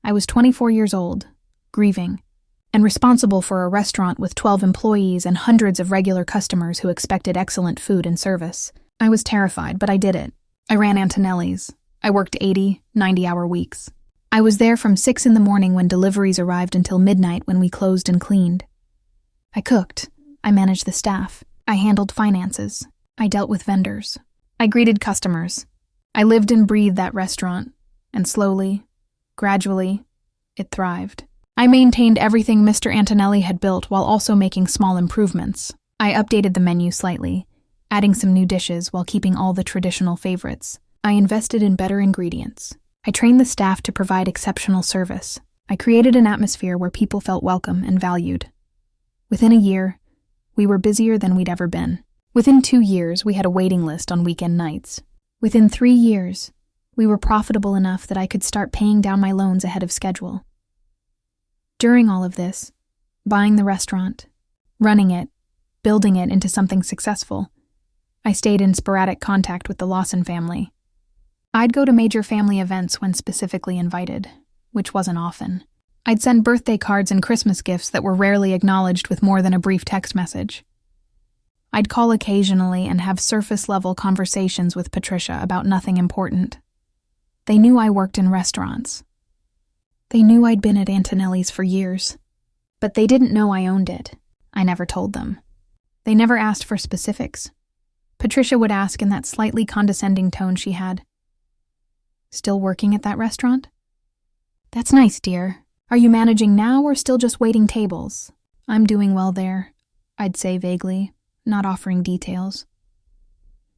I was 24 years old, grieving, and responsible for a restaurant with 12 employees and hundreds of regular customers who expected excellent food and service. I was terrified, but I did it. I ran Antonelli's. I worked 80, 90-hour weeks. I was there from 6 in the morning when deliveries arrived until midnight when we closed and cleaned. I cooked. I managed the staff. I handled finances. I dealt with vendors. I greeted customers. I lived and breathed that restaurant, and slowly, gradually, it thrived. I maintained everything Mr. Antonelli had built while also making small improvements. I updated the menu slightly, adding some new dishes while keeping all the traditional favorites. I invested in better ingredients. I trained the staff to provide exceptional service. I created an atmosphere where people felt welcome and valued. Within a year, we were busier than we'd ever been. Within 2 years, we had a waiting list on weekend nights. Within 3 years, we were profitable enough that I could start paying down my loans ahead of schedule. During all of this, buying the restaurant, running it, building it into something successful, I stayed in sporadic contact with the Lawson family. I'd go to major family events when specifically invited, which wasn't often. I'd send birthday cards and Christmas gifts that were rarely acknowledged with more than a brief text message. I'd call occasionally and have surface-level conversations with Patricia about nothing important. They knew I worked in restaurants. They knew I'd been at Antonelli's for years, but they didn't know I owned it. I never told them. They never asked for specifics. Patricia would ask in that slightly condescending tone she had, "Still working at that restaurant?" "That's nice, dear. Are you managing now or still just waiting tables?" "I'm doing well there," I'd say vaguely, not offering details.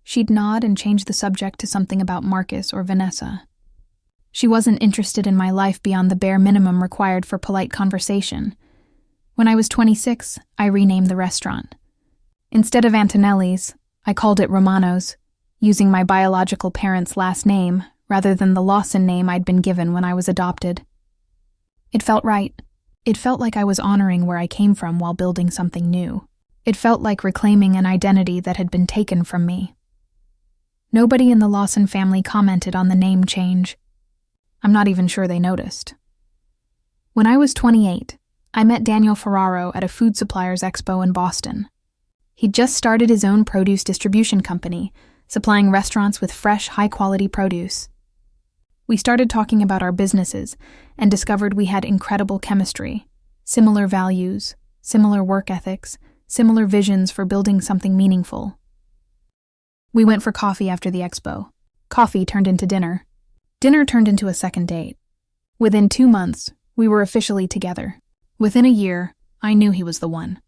She'd nod and change the subject to something about Marcus or Vanessa. She wasn't interested in my life beyond the bare minimum required for polite conversation. When I was 26, I renamed the restaurant. Instead of Antonelli's, I called it Romano's, using my biological parents' last name rather than the Lawson name I'd been given when I was adopted. It felt right. It felt like I was honoring where I came from while building something new. It felt like reclaiming an identity that had been taken from me. Nobody in the Lawson family commented on the name change. I'm not even sure they noticed. When I was 28, I met Daniel Ferraro at a food suppliers expo in Boston. He'd just started his own produce distribution company, supplying restaurants with fresh, high-quality produce. We started talking about our businesses and discovered we had incredible chemistry, similar values, similar work ethics, similar visions for building something meaningful. We went for coffee after the expo. Coffee turned into dinner. Dinner turned into a second date. Within 2 months, we were officially together. Within a year, I knew he was the one.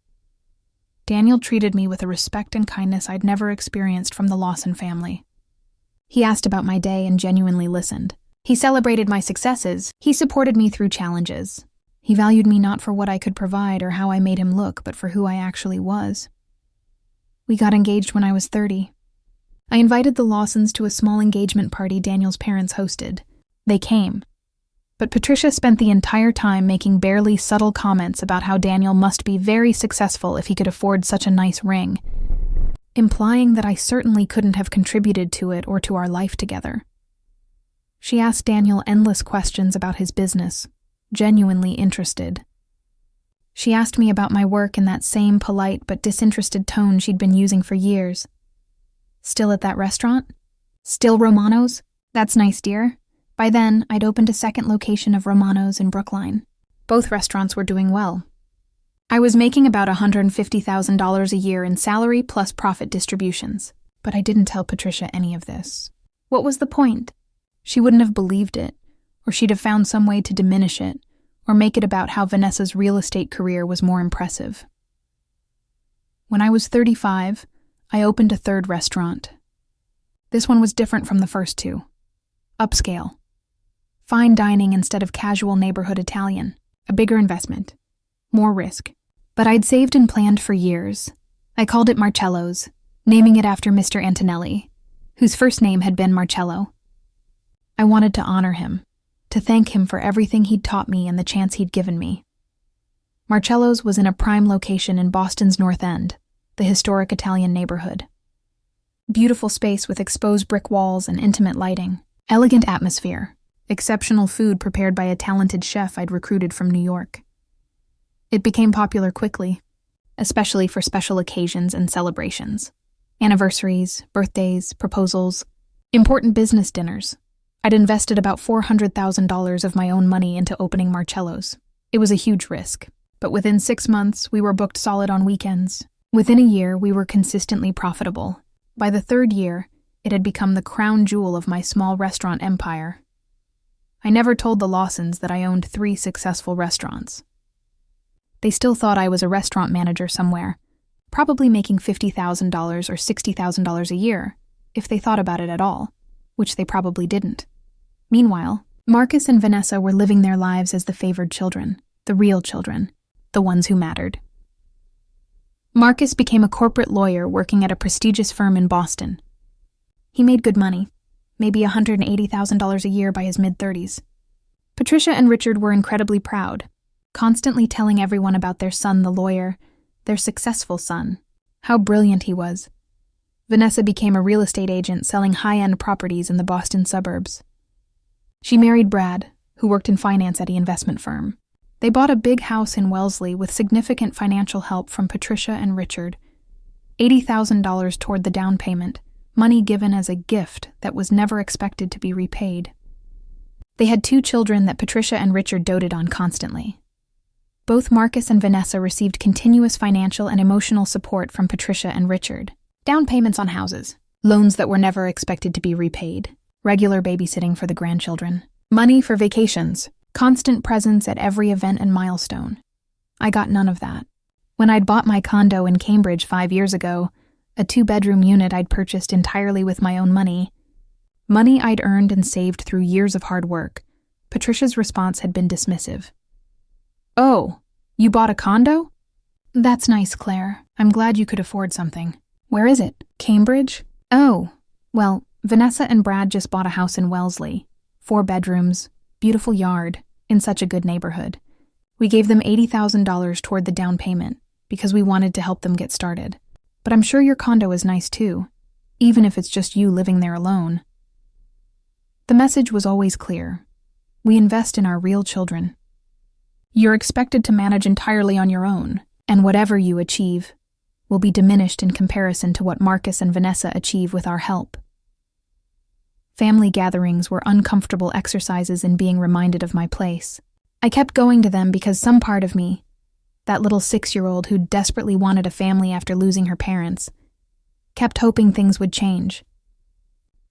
Daniel treated me with a respect and kindness I'd never experienced from the Lawson family. He asked about my day and genuinely listened. He celebrated my successes. He supported me through challenges. He valued me not for what I could provide or how I made him look, but for who I actually was. We got engaged when I was 30. I invited the Lawsons to a small engagement party Daniel's parents hosted. They came. But Patricia spent the entire time making barely subtle comments about how Daniel must be very successful if he could afford such a nice ring, implying that I certainly couldn't have contributed to it or to our life together. She asked Daniel endless questions about his business, genuinely interested. She asked me about my work in that same polite but disinterested tone she'd been using for years. Still at that restaurant? Still Romano's? That's nice, dear. By then, I'd opened a second location of Romano's in Brookline. Both restaurants were doing well. I was making about $150,000 a year in salary plus profit distributions, but I didn't tell Patricia any of this. What was the point? She wouldn't have believed it, or she'd have found some way to diminish it, or make it about how Vanessa's real estate career was more impressive. When I was 35, I opened a third restaurant. This one was different from the first two. Upscale. Fine dining instead of casual neighborhood Italian. A bigger investment. More risk. But I'd saved and planned for years. I called it Marcello's, naming it after Mr. Antonelli, whose first name had been Marcello. I wanted to honor him, to thank him for everything he'd taught me and the chance he'd given me. Marcello's was in a prime location in Boston's North End, the historic Italian neighborhood. Beautiful space with exposed brick walls and intimate lighting. Elegant atmosphere. Exceptional food prepared by a talented chef I'd recruited from New York. It became popular quickly, especially for special occasions and celebrations. Anniversaries, birthdays, proposals, important business dinners. I'd invested about $400,000 of my own money into opening Marcello's. It was a huge risk, but within 6 months, we were booked solid on weekends. Within a year, we were consistently profitable. By the third year, it had become the crown jewel of my small restaurant empire. I never told the Lawsons that I owned 3 successful restaurants. They still thought I was a restaurant manager somewhere, probably making $50,000 or $60,000 a year, if they thought about it at all, which they probably didn't. Meanwhile, Marcus and Vanessa were living their lives as the favored children, the real children, the ones who mattered. Marcus became a corporate lawyer working at a prestigious firm in Boston. He made good money, maybe $180,000 a year by his mid-30s. Patricia and Richard were incredibly proud, constantly telling everyone about their son, the lawyer, their successful son, how brilliant he was. Vanessa became a real estate agent selling high-end properties in the Boston suburbs. She married Brad, who worked in finance at the investment firm. They bought a big house in Wellesley with significant financial help from Patricia and Richard. $80,000 toward the down payment, money given as a gift that was never expected to be repaid. They had 2 children that Patricia and Richard doted on constantly. Both Marcus and Vanessa received continuous financial and emotional support from Patricia and Richard. Down payments on houses, loans that were never expected to be repaid, regular babysitting for the grandchildren, money for vacations, constant presence at every event and milestone. I got none of that. When I'd bought my condo in Cambridge 5 years ago, a 2-bedroom unit I'd purchased entirely with my own money I'd earned and saved through years of hard work, Patricia's response had been dismissive. "Oh, you bought a condo? That's nice, Claire. I'm glad you could afford something. Where is it? Cambridge? Oh, well, Vanessa and Brad just bought a house in Wellesley. 4 bedrooms, beautiful yard, in such a good neighborhood. We gave them $80,000 toward the down payment because we wanted to help them get started. But I'm sure your condo is nice too, even if it's just you living there alone." The message was always clear. We invest in our real children. You're expected to manage entirely on your own, and whatever you achieve will be diminished in comparison to what Marcus and Vanessa achieve with our help. Family gatherings were uncomfortable exercises in being reminded of my place. I kept going to them because some part of me, that little 6-year-old who desperately wanted a family after losing her parents, kept hoping things would change.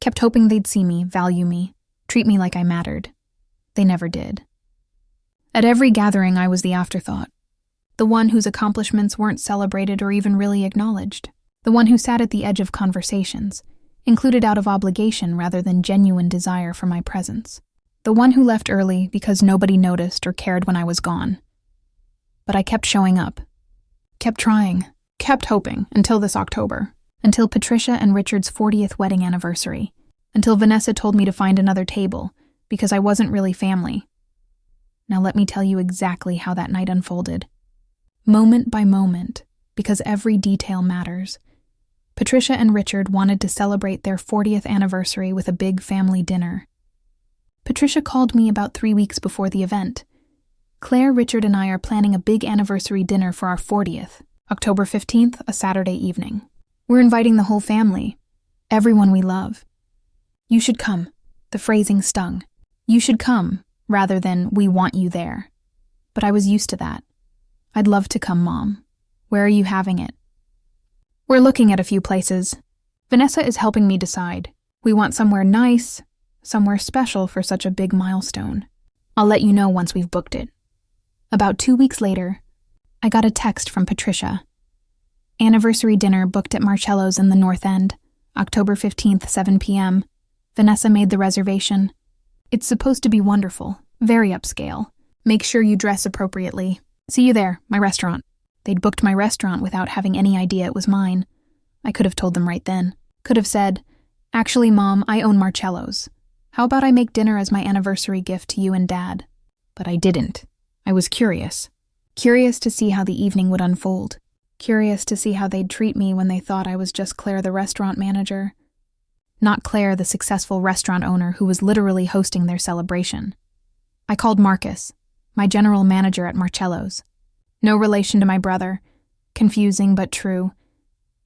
Kept hoping they'd see me, value me, treat me like I mattered. They never did. At every gathering, I was the afterthought. The one whose accomplishments weren't celebrated or even really acknowledged. The one who sat at the edge of conversations, included out of obligation rather than genuine desire for my presence. The one who left early because nobody noticed or cared when I was gone. But I kept showing up. Kept trying. kept hoping until this October, until Patricia and Richard's 40th wedding anniversary, until Vanessa told me to find another table because I wasn't really family. Now let me tell you exactly how that night unfolded. Moment by moment, because every detail matters. Patricia and Richard wanted to celebrate their 40th anniversary with a big family dinner. Patricia called me about 3 weeks before the event. Claire, Richard, and I are planning a big anniversary dinner for our 40th, October 15th, a Saturday evening. We're inviting the whole family, everyone we love. You should come. The phrasing stung. You should come, rather than we want you there. But I was used to that. I'd love to come, Mom. Where are you having it? We're looking at a few places. Vanessa is helping me decide. We want somewhere nice, somewhere special for such a big milestone. I'll let you know once we've booked it. About 2 weeks later, I got a text from Patricia. Anniversary dinner booked at Marcello's in the North End, October 15th, 7 p.m. Vanessa made the reservation. It's supposed to be wonderful, very upscale. Make sure you dress appropriately. See you there, my restaurant. They'd booked my restaurant without having any idea it was mine. I could have told them right then. Could have said, actually, Mom, I own Marcello's. How about I make dinner as my anniversary gift to you and Dad? But I didn't. I was curious. Curious to see how the evening would unfold. Curious to see how they'd treat me when they thought I was just Claire, the restaurant manager. Not Claire, the successful restaurant owner who was literally hosting their celebration. I called Marcus, my general manager at Marcello's. No relation to my brother, confusing but true,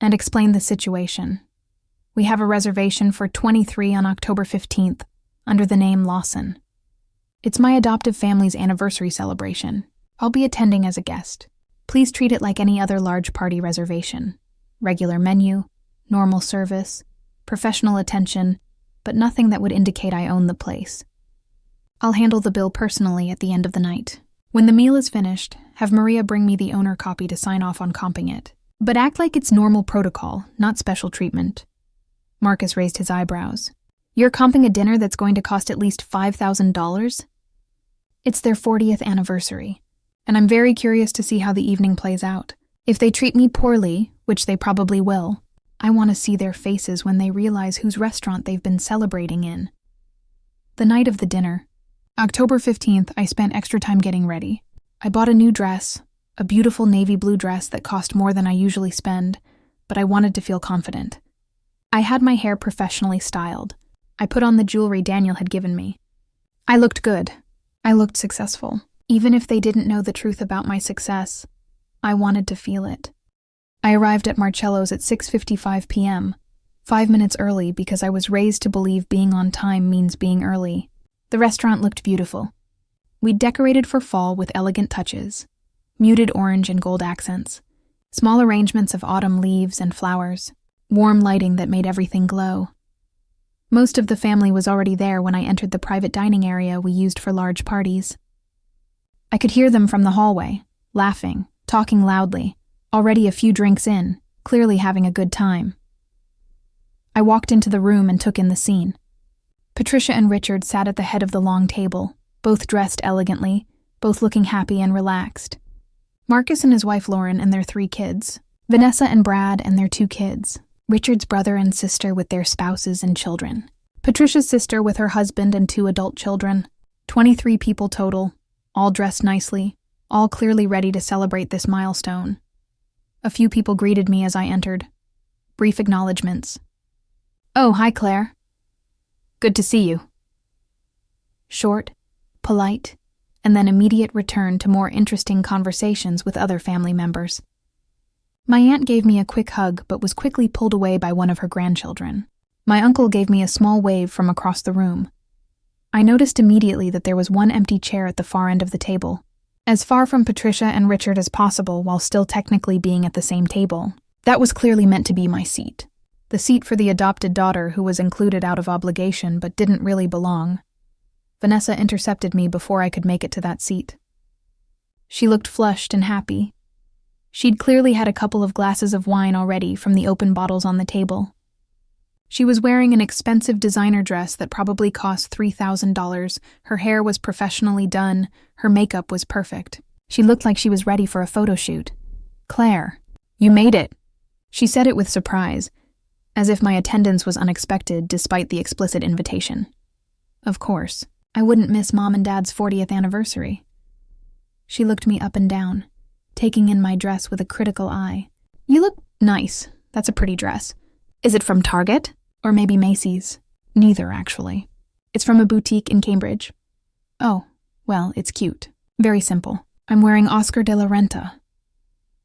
and explained the situation. We have a reservation for 23 on October 15th, under the name Lawson. It's my adoptive family's anniversary celebration. I'll be attending as a guest. Please treat it like any other large party reservation. Regular menu, normal service, professional attention, but nothing that would indicate I own the place. I'll handle the bill personally at the end of the night. When the meal is finished, have Maria bring me the owner copy to sign off on comping it. But act like it's normal protocol, not special treatment. Marcus raised his eyebrows. You're comping a dinner that's going to cost at least $5,000? It's their 40th anniversary, and I'm very curious to see how the evening plays out. If they treat me poorly, which they probably will, I want to see their faces when they realize whose restaurant they've been celebrating in. The night of the dinner, October 15th, I spent extra time getting ready. I bought a new dress, a beautiful navy blue dress that cost more than I usually spend, but I wanted to feel confident. I had my hair professionally styled. I put on the jewelry Daniel had given me. I looked good. I looked successful. Even if they didn't know the truth about my success, I wanted to feel it. I arrived at Marcello's at 6:55 p.m., 5 minutes early because I was raised to believe being on time means being early. The restaurant looked beautiful. We'd decorated for fall with elegant touches, muted orange and gold accents, small arrangements of autumn leaves and flowers, warm lighting that made everything glow. Most of the family was already there when I entered the private dining area we used for large parties. I could hear them from the hallway, laughing, talking loudly, already a few drinks in, clearly having a good time. I walked into the room and took in the scene. Patricia and Richard sat at the head of the long table, both dressed elegantly, both looking happy and relaxed. Marcus and his wife Lauren and their 3 kids, Vanessa and Brad and their 2 kids, Richard's brother and sister with their spouses and children, Patricia's sister with her husband and 2 adult children, 23 people total, all dressed nicely, all clearly ready to celebrate this milestone. A few people greeted me as I entered. Brief acknowledgements. Oh, hi, Claire. Good to see you. Short, polite, and then immediate return to more interesting conversations with other family members. My aunt gave me a quick hug but was quickly pulled away by one of her grandchildren. My uncle gave me a small wave from across the room. I noticed immediately that there was one empty chair at the far end of the table, as far from Patricia and Richard as possible while still technically being at the same table. That was clearly meant to be my seat. The seat for the adopted daughter who was included out of obligation but didn't really belong. Vanessa intercepted me before I could make it to that seat. She looked flushed and happy. She'd clearly had a couple of glasses of wine already from the open bottles on the table. She was wearing an expensive designer dress that probably cost $3,000. Her hair was professionally done. Her makeup was perfect. She looked like she was ready for a photo shoot. Claire, You made it." She said it with surprise, as if my attendance was unexpected despite the explicit invitation. Of course, I wouldn't miss Mom and Dad's 40th anniversary. She looked me up and down, taking in my dress with a critical eye. "You look nice. That's a pretty dress. Is it from Target? Or maybe Macy's?" "Neither, actually. It's from a boutique in Cambridge." "Oh, well, it's cute. Very simple. I'm wearing Oscar de la Renta."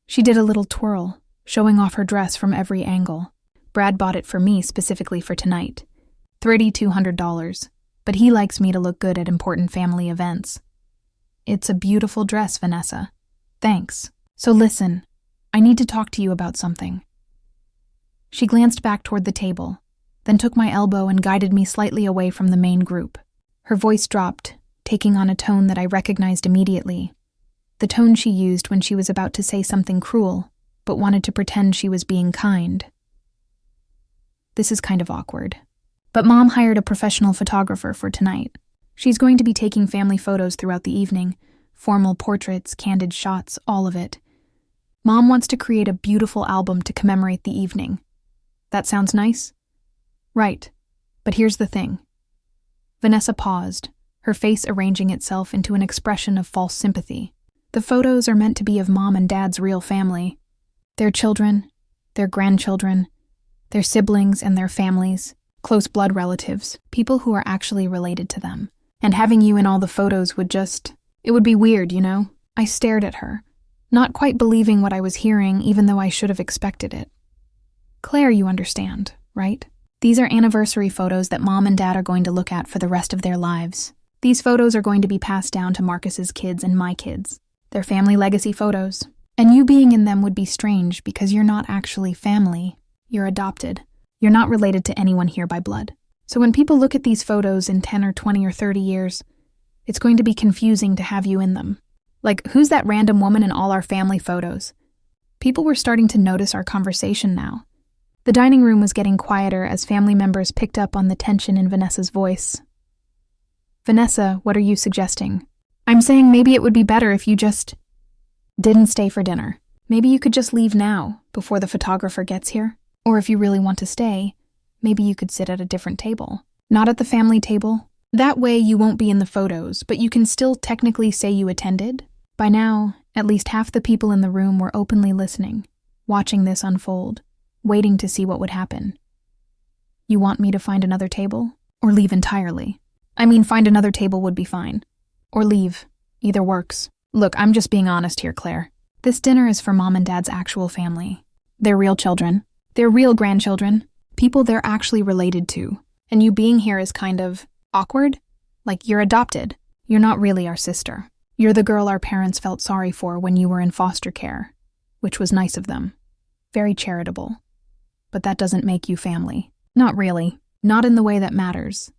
She did a little twirl, showing off her dress from every angle. "Brad bought it for me specifically for tonight. $3,200, but he likes me to look good at important family events." "It's a beautiful dress, Vanessa. Thanks. So listen, I need to talk to you about something." She glanced back toward the table, then took my elbow and guided me slightly away from the main group. Her voice dropped, taking on a tone that I recognized immediately. The tone she used when she was about to say something cruel, but wanted to pretend she was being kind. "This is kind of awkward. But Mom hired a professional photographer for tonight. She's going to be taking family photos throughout the evening, formal portraits, candid shots, all of it. Mom wants to create a beautiful album to commemorate the evening. That sounds nice?" "Right. But here's the thing." Vanessa paused, her face arranging itself into an expression of false sympathy. "The photos are meant to be of Mom and Dad's real family. Their children, their grandchildren, their siblings and their families, close blood relatives, people who are actually related to them. And having you in all the photos it would be weird, you know?" I stared at her, not quite believing what I was hearing, even though I should have expected it. "Claire, you understand, right? These are anniversary photos that Mom and Dad are going to look at for the rest of their lives. These photos are going to be passed down to Marcus's kids and my kids. They're family legacy photos. And you being in them would be strange because you're not actually family. You're adopted. You're not related to anyone here by blood. So when people look at these photos in 10 or 20 or 30 years, it's going to be confusing to have you in them. Like, who's that random woman in all our family photos?" People were starting to notice our conversation now. The dining room was getting quieter as family members picked up on the tension in Vanessa's voice. "Vanessa, what are you suggesting?" "I'm saying maybe it would be better if you just didn't stay for dinner. Maybe you could just leave now, before the photographer gets here. Or if you really want to stay, maybe you could sit at a different table. Not at the family table. That way you won't be in the photos, but you can still technically say you attended." By now, at least half the people in the room were openly listening, watching this unfold, waiting to see what would happen. "You want me to find another table? Or leave entirely?" "I mean, find another table would be fine. Or leave. Either works." "Look, I'm just being honest here, Claire. This dinner is for Mom and Dad's actual family. They're real children. They're real grandchildren. People they're actually related to. And you being here is kind of awkward. Like, you're adopted. You're not really our sister. You're the girl our parents felt sorry for when you were in foster care, which was nice of them. Very charitable. But that doesn't make you family. Not really. Not in the way that matters."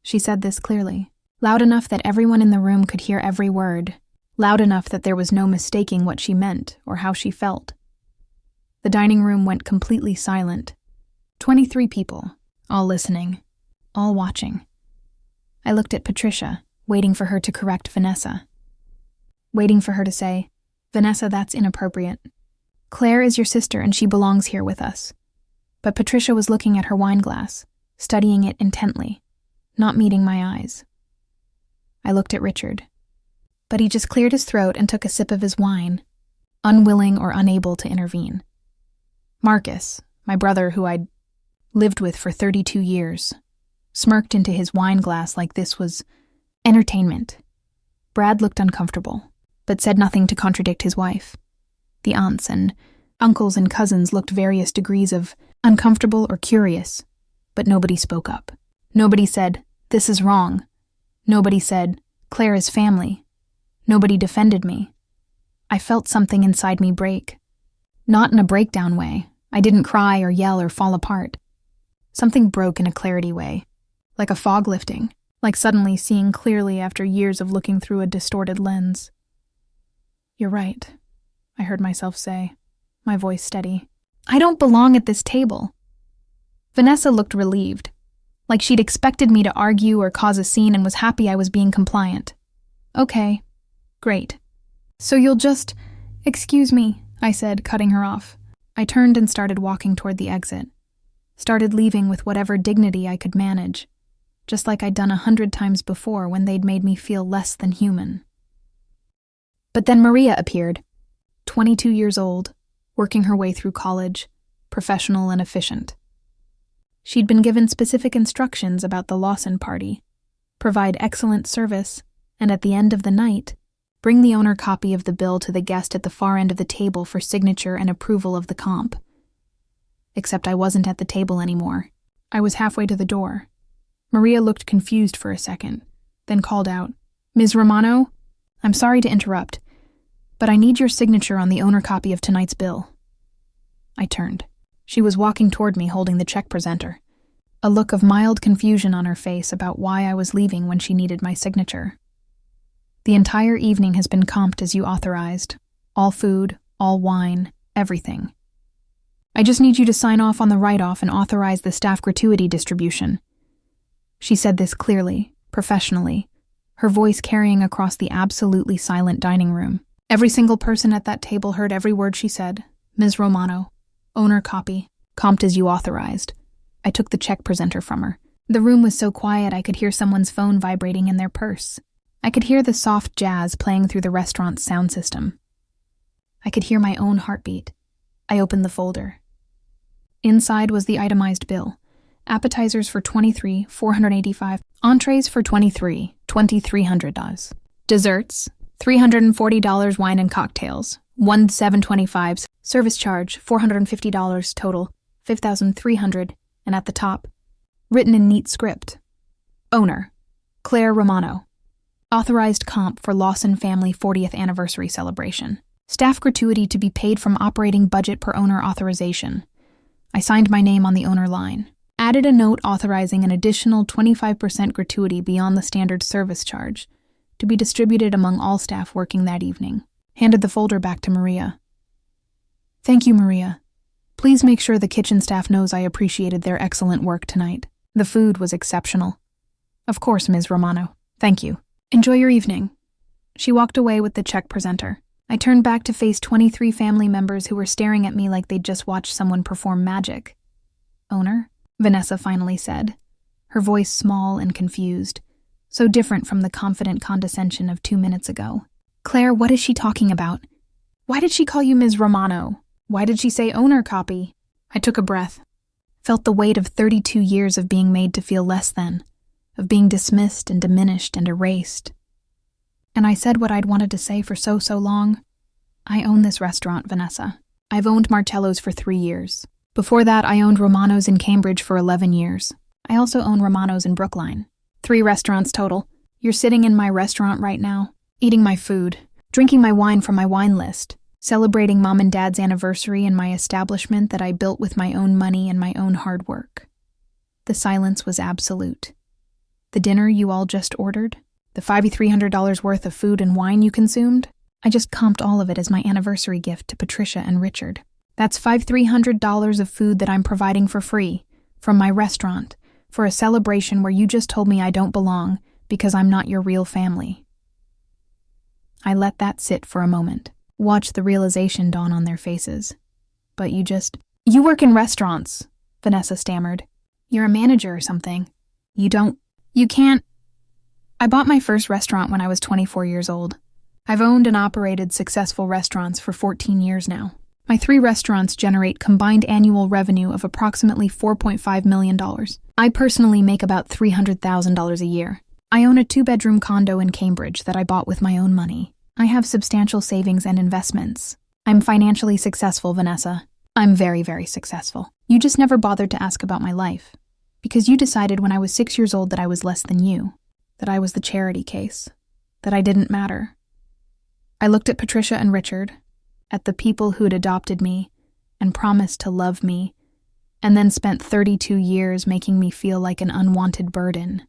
She said this clearly, loud enough that everyone in the room could hear every word, loud enough that there was no mistaking what she meant or how she felt. The dining room went completely silent. 23 people, all listening, all watching. I looked at Patricia, waiting for her to correct Vanessa. Waiting for her to say, "Vanessa, that's inappropriate. Claire is your sister and she belongs here with us." But Patricia was looking at her wine glass, studying it intently, not meeting my eyes. I looked at Richard, but he just cleared his throat and took a sip of his wine, unwilling or unable to intervene. Marcus, my brother who I'd lived with for 32 years, smirked into his wine glass like this was entertainment. Brad looked uncomfortable, but said nothing to contradict his wife. The aunts and uncles and cousins looked various degrees of uncomfortable or curious, but nobody spoke up. Nobody said, "This is wrong." Nobody said, "Claire is family." Nobody defended me. I felt something inside me break. Not in a breakdown way. I didn't cry or yell or fall apart. Something broke in a clarity way, like a fog lifting, like suddenly seeing clearly after years of looking through a distorted lens. "You're right," I heard myself say, my voice steady. "I don't belong at this table." Vanessa looked relieved, like she'd expected me to argue or cause a scene and was happy I was being compliant. "Okay, great. So you'll just..." "Excuse me," I said, cutting her off. I turned and started walking toward the exit. Started leaving with whatever dignity I could manage, just like I'd done 100 times before when they'd made me feel less than human. But then Maria appeared, 22 years old, working her way through college, professional and efficient. She'd been given specific instructions about the Lawson party, provide excellent service, and at the end of the night, bring the owner copy of the bill to the guest at the far end of the table for signature and approval of the comp. Except I wasn't at the table anymore. I was halfway to the door. Maria looked confused for a second, then called out, "Ms. Romano, I'm sorry to interrupt, but I need your signature on the owner copy of tonight's bill." I turned. She was walking toward me holding the check presenter, a look of mild confusion on her face about why I was leaving when she needed my signature. "The entire evening has been comped as you authorized. All food, all wine, everything. I just need you to sign off on the write-off and authorize the staff gratuity distribution." She said this clearly, professionally, her voice carrying across the absolutely silent dining room. Every single person at that table heard every word she said. "Ms. Romano, owner copy, comped as you authorized." I took the check presenter from her. The room was so quiet I could hear someone's phone vibrating in their purse. I could hear the soft jazz playing through the restaurant's sound system. I could hear my own heartbeat. I opened the folder. Inside was the itemized bill. Appetizers for $23, $485. Entrees for $23, $2,300. Desserts, $340 wine and cocktails. 1 725s. Service charge, $450 total, $5,300. And at the top, written in neat script, owner, Claire Romano. Authorized comp for Lawson family 40th anniversary celebration. Staff gratuity to be paid from operating budget per owner authorization. I signed my name on the owner line. Added a note authorizing an additional 25% gratuity beyond the standard service charge to be distributed among all staff working that evening. Handed the folder back to Maria. "Thank you, Maria. Please make sure the kitchen staff knows I appreciated their excellent work tonight. The food was exceptional." "Of course, Ms. Romano. Thank you. Enjoy your evening." She walked away with the check presenter. I turned back to face 23 family members who were staring at me like they'd just watched someone perform magic. "Owner?" Vanessa finally said, her voice small and confused, so different from the confident condescension of 2 minutes ago. "Claire, what is she talking about? Why did she call you Ms. Romano? Why did she say owner copy?" I took a breath, felt the weight of 32 years of being made to feel less than, of being dismissed and diminished and erased. And I said what I'd wanted to say for so long. "I own this restaurant, Vanessa. I've owned Marcello's for 3 years. Before that, I owned Romano's in Cambridge for 11 years. I also own Romano's in Brookline. 3 restaurants total. You're sitting in my restaurant right now, eating my food, drinking my wine from my wine list, celebrating Mom and Dad's anniversary in my establishment that I built with my own money and my own hard work." The silence was absolute. "The dinner you all just ordered? The $5,300 worth of food and wine you consumed? I just comped all of it as my anniversary gift to Patricia and Richard. That's $5,300 of food that I'm providing for free, from my restaurant, for a celebration where you just told me I don't belong because I'm not your real family." I let that sit for a moment, watched the realization dawn on their faces. "But you work in restaurants," Vanessa stammered. "You're a manager or something. You can't." I bought my first restaurant when I was 24 years old. I've owned and operated successful restaurants for 14 years now. My 3 restaurants generate combined annual revenue of approximately $4.5 million. I personally make about $300,000 a year. I own a 2-bedroom condo in Cambridge that I bought with my own money. I have substantial savings and investments. I'm financially successful, Vanessa. I'm very, very successful. You just never bothered to ask about my life, because you decided when I was 6 years old that I was less than you, that I was the charity case, that I didn't matter. I looked at Patricia and Richard, at the people who'd adopted me and promised to love me, and then spent 32 years making me feel like an unwanted burden.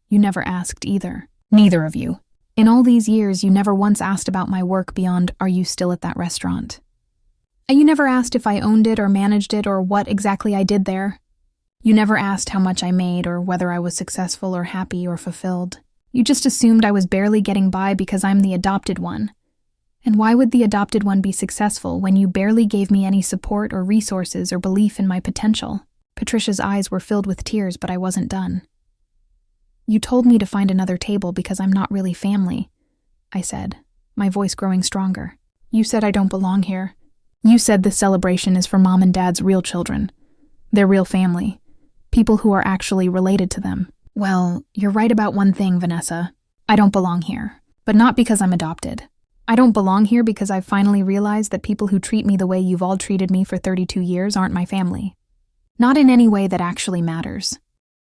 You never asked either. Neither of you. In all these years, you never once asked about my work beyond, "Are you still at that restaurant?" And you never asked if I owned it or managed it or what exactly I did there. You never asked how much I made or whether I was successful or happy or fulfilled. You just assumed I was barely getting by because I'm the adopted one, And why would the adopted one be successful when you barely gave me any support or resources or belief in my potential? Patricia's eyes were filled with tears, but I wasn't done. You told me to find another table because I'm not really family, I said, my voice growing stronger. You said I don't belong here. You said this celebration is for Mom and Dad's real children, their real family, people who are actually related to them. Well, you're right about one thing, Vanessa. I don't belong here, but not because I'm adopted. I don't belong here because I've finally realized that people who treat me the way you've all treated me for 32 years aren't my family. Not in any way that actually matters.